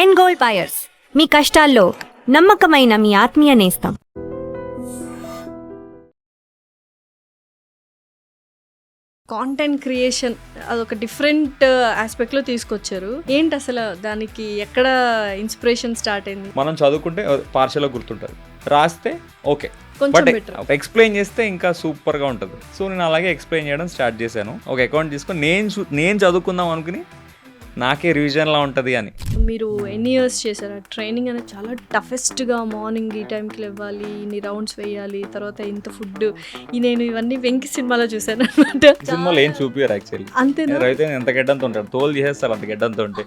End goal buyers, మీ కష్టాల్లో నమ్మకమైన మీ ఆత్మీయ నేస్తం. కాంటెంట్ క్రియేషన్ అదొక డిఫరెంట్ ఆస్పెక్ట్లో తీసుకొచ్చారు. ఏంటి అసలు దానికి ఎక్కడ ఇన్స్పిరేషన్ స్టార్ట్ అయింది? మనం చదువుకుంటే పార్షల్గా గుర్తుంటుంది, రాస్తే ఓకే, కొంచెం బట్ బెటర్. ఎక్స్ప్లెయిన్ చేస్తే ఇంకా సూపర్గా ఉంటుంది. సో నేను అలాగే ఎక్స్ప్లెయిన్ చేయడం స్టార్ట్ చేశాను. ఒక అకౌంట్ తీసుకొని నేను చదువుకుందాం అనుకుని నాకే రివిజన్లా ఉంటుంది అని. మీరు ఎన్ని ఇయర్స్ చేశారు? ట్రైనింగ్ అనేది చాలా టఫెస్ట్గా, మార్నింగ్ ఈ టైంకి లేవాలి, ఇన్ని రౌండ్స్ వేయాలి, తర్వాత ఇంత ఫుడ్. నేను ఇవన్నీ వెంకి సినిమాలో చూశాను అనమాట. సినిమాలో ఏం చూపియారు యాక్చువల్లీ. అంతేనా? రైతే ఎంత గడ్డంతో ఉంటాడు, తోలు చేసేస్తారు అంత గడ్డంతో ఉంటే.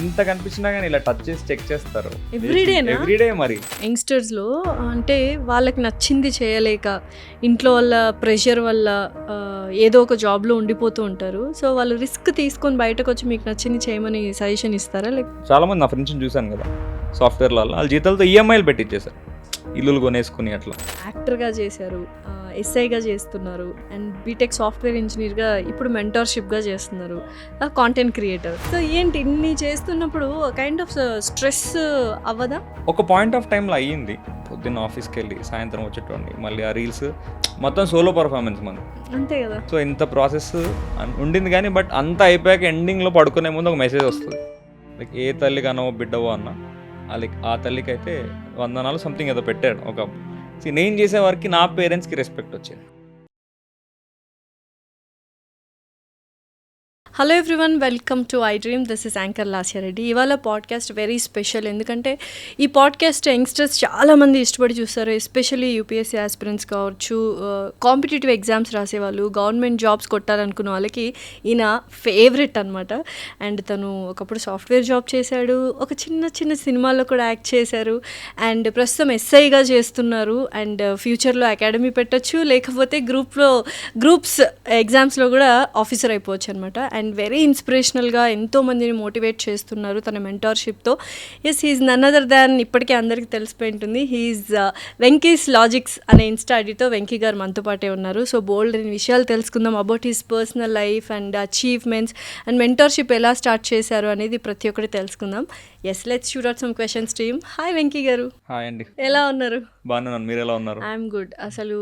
ఇంత కనిపించినా కానీ ఇలా టచ్ చేసి చెక్ చేస్తారు ఎవ్రీడే. మరి యంగ్స్టర్స్లో అంటే వాళ్ళకి నచ్చింది చేయలేక, ఇంట్లో వాళ్ళ ప్రెషర్ వల్ల ఏదో ఒక జాబ్లో ఉండిపోతూ ఉంటారు. సో వాళ్ళు రిస్క్ తీసుకొని బయటకు వచ్చి మీకు నచ్చింది చేయమని సజెషన్ ఇస్తారా? లైక్ చాలా మంది నా ఫ్రెండ్స్ని చూశాను కదా, సాఫ్ట్వేర్లో వాళ్ళ జీతాలతో ఈఎంఐలు పెట్టించేశారు, ఇల్లులు కొనేసుకుని. అట్లా యాక్టర్గా చేశారు, ఎస్ఐగా చేస్తున్నారు, అండ్ బీటెక్ సాఫ్ట్వేర్ ఇంజనీర్గా, ఇప్పుడు మెంటర్షిప్గా చేస్తున్నారు, కాంటెంట్ క్రియేటర్. సో ఏంటి ఇన్ని చేస్తున్నప్పుడు కైండ్ ఆఫ్ స్ట్రెస్ అవ్వదా? ఒక పాయింట్ ఆఫ్ టైంలో అయ్యింది. పొద్దున్న ఆఫీస్కి వెళ్ళి సాయంత్రం వచ్చేటోండి, మళ్ళీ ఆ రీల్స్ మొత్తం సోలో పర్ఫార్మెన్స్ మనం. అంతే కదా. సో ఇంత ప్రాసెస్ ఉండింది కానీ, బట్ అంతా అయిపోయాక ఎండింగ్లో పడుకునే ముందు ఒక మెసేజ్ వస్తుంది, లైక్ ఏ తల్లి కనవో బిడ్డవో అన్న, లైక్ ఆ తల్లికి అయితే వందనాలు సంథింగ్ ఏదో పెట్టాడు. ఒక నేను చేసే వారికి నా పేరెంట్స్కి రెస్పెక్ట్ వచ్చేది. Hello everyone, welcome to I dream. This is anchor Lasya Reddy. ఇవాళ పాడ్కాస్ట్ వెరీ స్పెషల్, ఎందుకంటే ఈ పాడ్కాస్ట్ యంగ్స్టర్స్ చాలామంది ఇష్టపడి చూస్తారు. ఎస్పెషల్లీ యూపీఎస్సీ ఆస్పిరెంట్స్ కావచ్చు, కాంపిటేటివ్ ఎగ్జామ్స్ రాసేవాళ్ళు, గవర్నమెంట్ జాబ్స్ కొట్టాలనుకున్న వాళ్ళకి ఈయన ఫేవరెట్ అనమాట. అండ్ తను ఒకప్పుడు సాఫ్ట్వేర్ జాబ్ చేశాడు, ఒక చిన్న సినిమాల్లో కూడా యాక్ట్ చేశారు, అండ్ ప్రస్తుతం ఎస్ఐగా చేస్తున్నారు, అండ్ ఫ్యూచర్లో అకాడమీ పెట్టచ్చు, లేకపోతే గ్రూప్స్ ఎగ్జామ్స్లో కూడా ఆఫీసర్ అయిపోవచ్చు అనమాట. అండ్ వెరీ ఇన్స్పిరేషనల్గా ఎంతోమందిని మోటివేట్ చేస్తున్నారు తన మెంటార్షిప్తో. Yes, he's none other than, ఇప్పటికే అందరికీ తెలిసిపోయి ఉంటుంది, హీఈస్ వెంకీస్ లాజిక్స్ అనే ఇన్స్టా ఐడితో వెంకీ గారు మనతో పాటే ఉన్నారు. సో బోల్డ్ అనే విషయాలు తెలుసుకుందాం about his personal life and achievements and mentorship ఎలా స్టార్ట్ చేశారు అనేది ప్రతి ఒక్కటి తెలుసుకుందాం. Yes, let's shoot out some questions to him. Hi Venky garu. Hi అండి. ఎలా ఉన్నారు? బాగున్నాను, మీరు ఎలా ఉన్నారు? I'm good. అసలు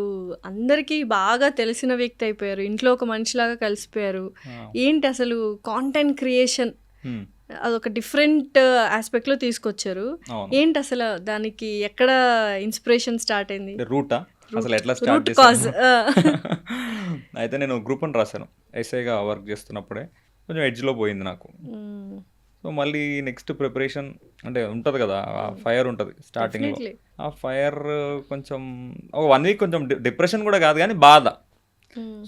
అందరికీ బాగా తెలిసిన వ్యక్తి అయిపోయారు, ఇంట్లో ఒక మనిషిలాగా కలిసిపోయారు. ఏంటి అసలు కాంటెంట్ క్రియేషన్ అదొక డిఫరెంట్ ఆస్పెక్ట్లో తీసుకొచ్చారు. ఏంటి అసలు దానికి ఎక్కడ ఇన్స్పిరేషన్ స్టార్ట్ అయింది? రూటా అసలు ఎట్లా స్టార్ట్ కాజ్? అయితే నేను గ్రూప్ అని రాశాను, ఎస్ఐగా వర్క్ చేస్తున్నప్పుడే కొంచెం ఎడ్జ్లో పోయింది నాకు. సో మళ్ళీ నెక్స్ట్ ప్రిపరేషన్ అంటే ఉంటుంది కదా, ఆ ఫైర్ ఉంటుంది స్టార్టింగ్లో. ఆ ఫైర్ కొంచెం ఒక 1 వీక్ కొంచెం డిప్రెషన్ కూడా కాదు కానీ బాధ.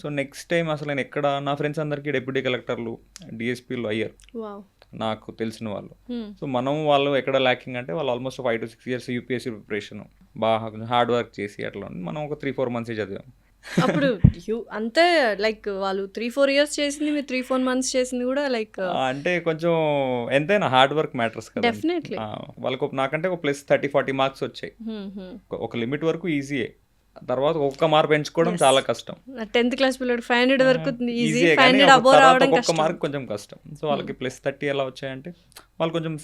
సో నెక్స్ట్ టైం అసలు నేను ఎక్కడ, నా ఫ్రెండ్స్ అందరికీ డిప్యూటీ కలెక్టర్లు, డిఎస్పీలు అయ్యారు నాకు తెలిసిన వాళ్ళు. సో వాళ్ళు ఎక్కడ ల్యాకింగ్ అంటే, వాళ్ళు almost 5 to 6 years UPSC preparation బాగా కొంచెం హార్డ్ వర్క్ చేసి అట్లా మనం ఒక 3-4 months చదివాం. అప్పుడు అంతే, లైక్ వాళ్ళు 3-4 years చేసింది, మీరు 3-4 months చేసింది కూడా లైక్ అంటే కొంచెం ఎంతైనా హార్డ్ వర్క్ మ్యాటర్స్ కదా. డెఫినెట్లీ వాళ్ళకు నాకంటే ఒక +30-40 marks వచ్చాయి. ఒక లిమిట్ వరకు ఈజీయే, తర్వాత ఒక్క మార్క్ పెంచుకోవడం చాలా కష్టం. 10th class పిల్లడు 500 వరకు ఈజీ, ఈజీయే, 500 అబోవ్ రావడం ఒక్క కష్టం. మార్క్ కొంచెం కష్టం. సో వాళ్ళకి +30 ఎలా వచ్చాయంటే, వాళ్ళు కొంచెం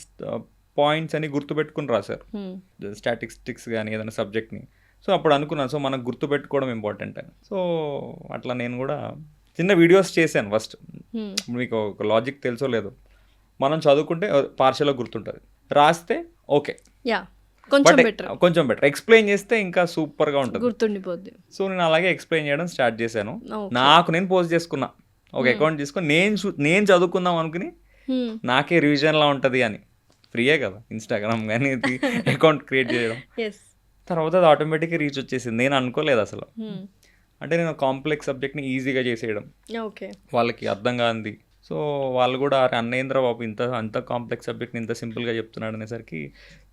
పాయింట్స్ అని గుర్తుపెట్టుకుని రాశారు, స్టాటిస్టిక్స్ కానీ ఏదైనా సబ్జెక్ట్ని. సో అప్పుడు అనుకున్నాను, సో మనకు గుర్తుపెట్టుకోవడం ఇంపార్టెంట్ అని. సో అట్లా నేను కూడా చిన్న వీడియోస్ చేశాను ఫస్ట్. మీకు ఒక లాజిక్ తెలుసో లేదో, మనం చదువుకుంటే పార్షల్గా గుర్తుంటుంది, రాస్తే ఓకే, కొంచెం బెటర్ ఎక్స్ప్లెయిన్ చేస్తే ఇంకా సూపర్గా ఉంటుంది, గుర్తుండిపోద్ది. సో నేను అలాగే ఎక్స్ప్లెయిన్ చేయడం స్టార్ట్ చేశాను. నేను పోస్ట్ చేసుకున్నా, ఒక అకౌంట్ తీసుకొని నేను చదువుకుందాం అనుకుని నాకే రివిజన్లా ఉంటుంది అని. ఫ్రీయే కదా ఇన్స్టాగ్రామ్ కానీ అకౌంట్ క్రియేట్ చేయడం. తర్వాత అది ఆటోమేటిక్గా రీచ్ వచ్చేసింది. నేను అనుకోలేదు అసలు, అంటే నేను కాంప్లెక్స్ సబ్జెక్ట్ని ఈజీగా చేసేయడం, వాళ్ళకి అర్థం కాంది. సో వాళ్ళు కూడా అన్నేంద్ర బాబు అంత కాంప్లెక్స్ సబ్జెక్ట్ని ఇంత సింపుల్గా చెప్తున్నాడు అనేసరికి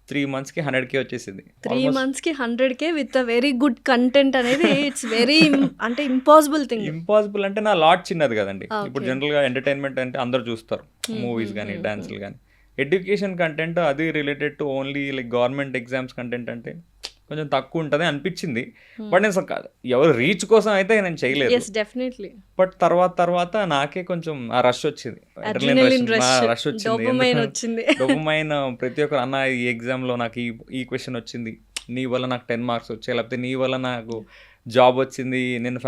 3 monthsకి 100K వచ్చేసింది. 3 monthsకి 100K with very good content అనేది ఇట్స్ వెరీ అంటే ఇంపాసిబుల్ అంటే నా లాట్ చిన్నది కదండి. ఇప్పుడు జనరల్గా ఎంటర్టైన్మెంట్ అంటే అందరు చూస్తారు, మూవీస్ కానీ డాన్సులు కానీ. ఎడ్యుకేషన్ కంటెంట్ అది related to only like government exams content అంటే కొంచెం తక్కువ ఉంటుంది అనిపించింది. బట్ నేను ఎవరు రీచ్ కోసం అయితే నేను చేయలేదు. Yes definitely. బట్ తర్వాత నాకే కొంచెం ఆ రష్ వచ్చింది, రష్ వచ్చింది. డోపమైన్ ప్రతి ఒక్కరు అన్న ఈ ఎగ్జామ్లో నాకు ఈ క్వశ్చన్ వచ్చింది, నీ వల్ల నాకు 10 మార్క్స్ వచ్చాయి, లేకపోతే నీ వల్ల నాకు జాబ్ వచ్చింది, నేను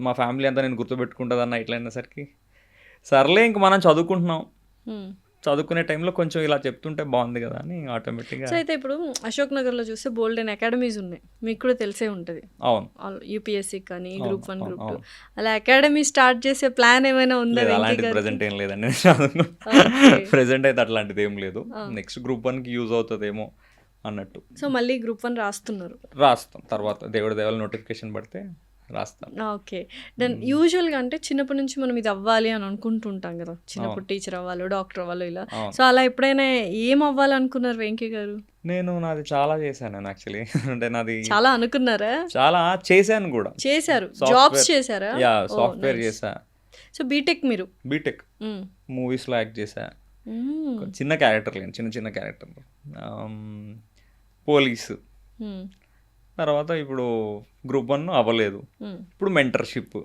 మా ఫ్యామిలీ అంతా నేను గుర్తుపెట్టుకుంటుంది అన్న ఇట్లా అయినసరికి సర్లే ఇంక మనం చదువుకుంటున్నాం, చదువుకునే టైంలో కొంచెం ఇలా చెప్తుంటే బాగుంది కదా అని ఆటోమేటిక్గా. సో అయితే ఇప్పుడు అశోక్ నగర్లో చూస్తే బోల్డ్ అండ్ అకాడమీస్ ఉన్నాయి, మీకు కూడా తెలిసే ఉంటుంది. అవును, యూపీఎస్సీ కానీ గ్రూప్ 1 గ్రూప్ 2 అలా అకాడమీ స్టార్ట్ చేసే ప్లాన్ ఏమైనా ఉందా? అలాంటిది ప్రెజెంట్ ఏం లేదండి, ప్రెజెంట్ అయితే అట్లాంటిది ఏం లేదు. నెక్స్ట్ గ్రూప్ 1కి యూజ్ అవుతుందేమో అన్నట్టు. సో మళ్ళీ గ్రూప్ 1 రాస్తాం తర్వాత దేవుడి దేవాల నోటిఫికేషన్ పడితే రాస్తాం. ఓకే. దెన్ యూజువల్గా అంటే చిన్నప్పటి నుంచి మనం ఇది అవ్వాలి అని అనుకుంటుంటాం కదా, చిన్నప్పుడు టీచర్ అవ్వాలి, డాక్టర్ అవ్వాలి ఇలా. సో అలా ఎప్పుడైనా ఏం అవ్వాలనుకున్నారు వెంకీ గారు? నాది చాలా చేశాను యాక్చువల్లీ. అంటే నాది చాలా అనుకున్నారా? చాలా చేశాను కూడా. చేశారు, జాబ్స్ చేశారా? సాఫ్ట్వేర్ చేసా. సో బీటెక్ మీరు? బీటెక్ మూవీస్లో యాక్ట్ చేశా, చిన్న క్యారెక్టర్లు, చిన్న క్యారెక్టర్లు, పోలీసు. తర్వాత ఇప్పుడు గ్రూప్ 1 అవ్వలేదు, ఇప్పుడు మెంటర్షిప్.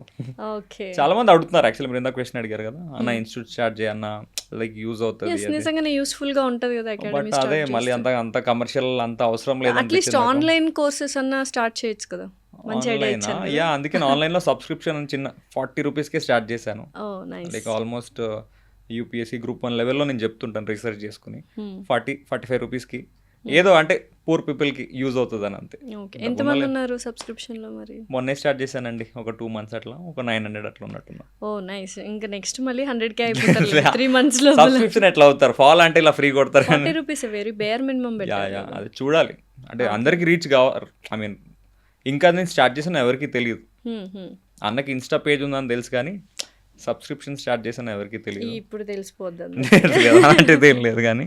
చాలా మంది అడుగుతున్నారు యాక్చువల్లీ, మీరు ఇందాక క్వశ్చన్ అడిగారు కదా అన్న ఇన్స్టిట్యూట్ స్టార్ట్ చేయన్న, లైక్ యూజ్ అవుతుంది, నిజంగానే యూస్ఫుల్ గా ఉంటది కదా అకాడమీ. అదే మళ్ళీ అంత కమర్షియల్ అంత అవసరం లేదు, అట్లీస్ట్ ఆన్లైన్ కోర్సెస్ అన్న స్టార్ట్ చేయొచ్చు కదా. అందుకే ఆన్లైన్ లో సబ్స్క్రిప్షన్ చిన్న 40 రూపీస్కే స్టార్ట్ చేశాను. లైక్ ఆల్మోస్ట్ యూపీఎస్సీ గ్రూప్ 1 లెవెల్లో నేను చెప్తుంటాను రీసెర్చ్ చేసుకుని, 40-45 రూపీస్కి ఏదో అంటే పూర్ పీపుల్కి యూజ్ అవుతుంది అని అంతే. ఎంతమంది ఉన్నారు సబ్స్క్రిప్షన్లో? మరి మొన్నే స్టార్ట్ చేశానండి, ఒక 2 months అట్లా, ఒక 900 అట్లా ఉన్నట్టున్నా. ఓ నైస్. ఇంకా నెక్స్ట్ మళ్ళీ 100K అయిపోతారు 3 months లో. సబ్స్క్రిప్షన్ ఎట్లా అవుతారు, ఫాలో అంటే ఇలా ఫ్రీ కొడతారు. 40 రూపీస్ వెరీ బేర్ మినిమం. అది చూడాలి అంటే అందరికి రీచ్ కావాలి. ఐ మీన్ ఇంకా నేను స్టార్ట్ చేసిన ఎవరికి తెలియదు. అన్నకి ఇన్స్టా పేజ్ ఉందని తెలుసు కానీ సబ్స్క్రిప్షన్ స్టార్ట్ చేసిన ఎవరికి తెలియదు. ఇప్పుడు తెలిసిపోద్దాం అలాంటిది ఏం లేదు కానీ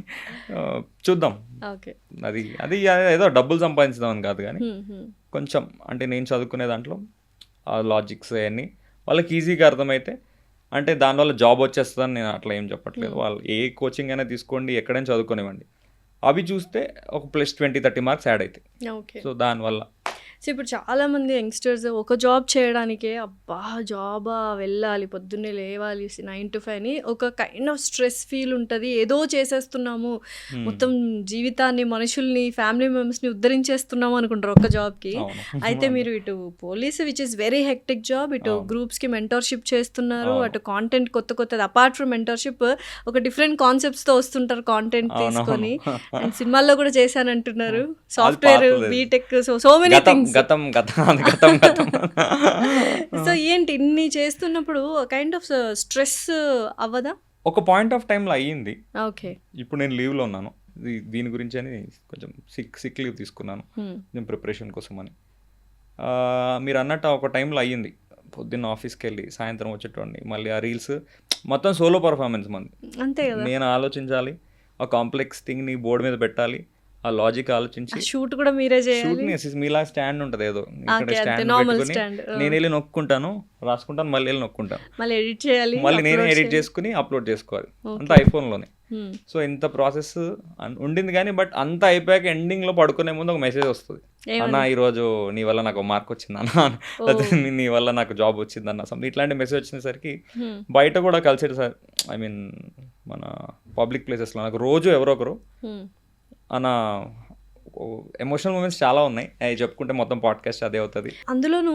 చూద్దాం. అది ఏదో డబ్బులు సంపాదించదాం అని కాదు కానీ కొంచెం అంటే నేను చదువుకునే దాంట్లో ఆ లాజిక్స్ అవన్నీ వాళ్ళకి ఈజీగా అర్థమైతే, అంటే దానివల్ల జాబ్ వచ్చేస్తుందని నేను అట్లా ఏం చెప్పట్లేదు. వాళ్ళు ఏ కోచింగ్ అయినా తీసుకోండి, ఎక్కడైనా చదువుకునేవ్వండి, అవి చూస్తే ఒక +20-30 మార్క్స్ యాడ్ అవుతాయి. సో దానివల్ల సో ఇప్పుడు చాలామంది యంగ్స్టర్స్ ఒక జాబ్ చేయడానికే అబ్బా జాబా వెళ్ళాలి, పొద్దున్నే లేవాలి 9 to 5 అని ఒక కైండ్ ఆఫ్ స్ట్రెస్ ఫీల్ ఉంటుంది. ఏదో చేసేస్తున్నాము, మొత్తం జీవితాన్ని, మనుషుల్ని, ఫ్యామిలీ మెంబర్స్ని ఉద్ధరించేస్తున్నాము అనుకుంటారు ఒక జాబ్కి. అయితే మీరు ఇటు police which is very hectic job, ఇటు గ్రూప్స్కి మెంటర్షిప్ చేస్తున్నారు, అటు కాంటెంట్ కొత్తది అపార్ట్ ఫ్రమ్ మెంటర్షిప్ ఒక డిఫరెంట్ కాన్సెప్ట్స్తో వస్తుంటారు కాంటెంట్ తీసుకొని. అండ్ సినిమాల్లో కూడా చేశానంటున్నారు, software, BTech, so many things. So ఏంటి ఇన్ని చేస్తున్నప్పుడు కైండ్ ఆఫ్ స్ట్రెస్ అవ్వదా? ఒక పాయింట్ ఆఫ్ టైంలో అయ్యింది. ఓకే, ఇప్పుడు నేను లీవ్లో ఉన్నాను, దీని గురించి అని కొంచెం సిక్ లీవ్ తీసుకున్నాను నేను ప్రిపరేషన్ కోసం అని. మీరు అన్నట్టు ఒక టైంలో అయ్యింది, పొద్దున్న ఆఫీస్కి వెళ్ళి సాయంత్రం వచ్చేటోండి, మళ్ళీ ఆ రీల్స్ మొత్తం సోలో పర్ఫార్మెన్స్ మంది. అంతే కదా, నేను ఆలోచించాలి, ఆ కాంప్లెక్స్ థింగ్ని బోర్డు మీద పెట్టాలి, ఆ లాజిక్ ఆలోచించి షూట్ కూడా మీరే చేయాలి. మీలా స్టాండ్ ఉంటుంది ఏదో ఇక్కడ స్టాండ్, నేను వెళ్ళి నొక్కుంటాను, రాసుకుంటాను, మళ్ళీ వెళ్ళి నొక్కుంటాను, మళ్ళీ ఎడిట్ చేయాలి, మళ్ళీ నేనే ఎడిట్ చేసుకుని అప్లోడ్ చేసుకోవాలి, అంతా ఐఫోన్లోనే. సో ఇంత ప్రాసెస్ ఉండింది కానీ బట్ అంతా అయిపోయాక ఎండింగ్లో పడుకునే ముందు ఒక మెసేజ్ వస్తుంది, అన్న ఈరోజు నీ వల్ల నాకు మార్క్ వచ్చింది అన్న, నీ వల్ల నాకు జాబ్ వచ్చింది అన్న, సంథింగ్ ఇట్లాంటి మెసేజ్ వచ్చేసరికి బయట కూడా కలిసి సార్, ఐ మీన్ మన పబ్లిక్ ప్లేసెస్లో నాకు రోజు ఎవరో ఒకరు అన్న ఎమోషనల్ మూమెంట్స్ చాలా ఉన్నాయి, అవి చెప్పుకుంటే మొత్తం పాడ్కాస్ట్ అదే అవుతుంది. అందులోనూ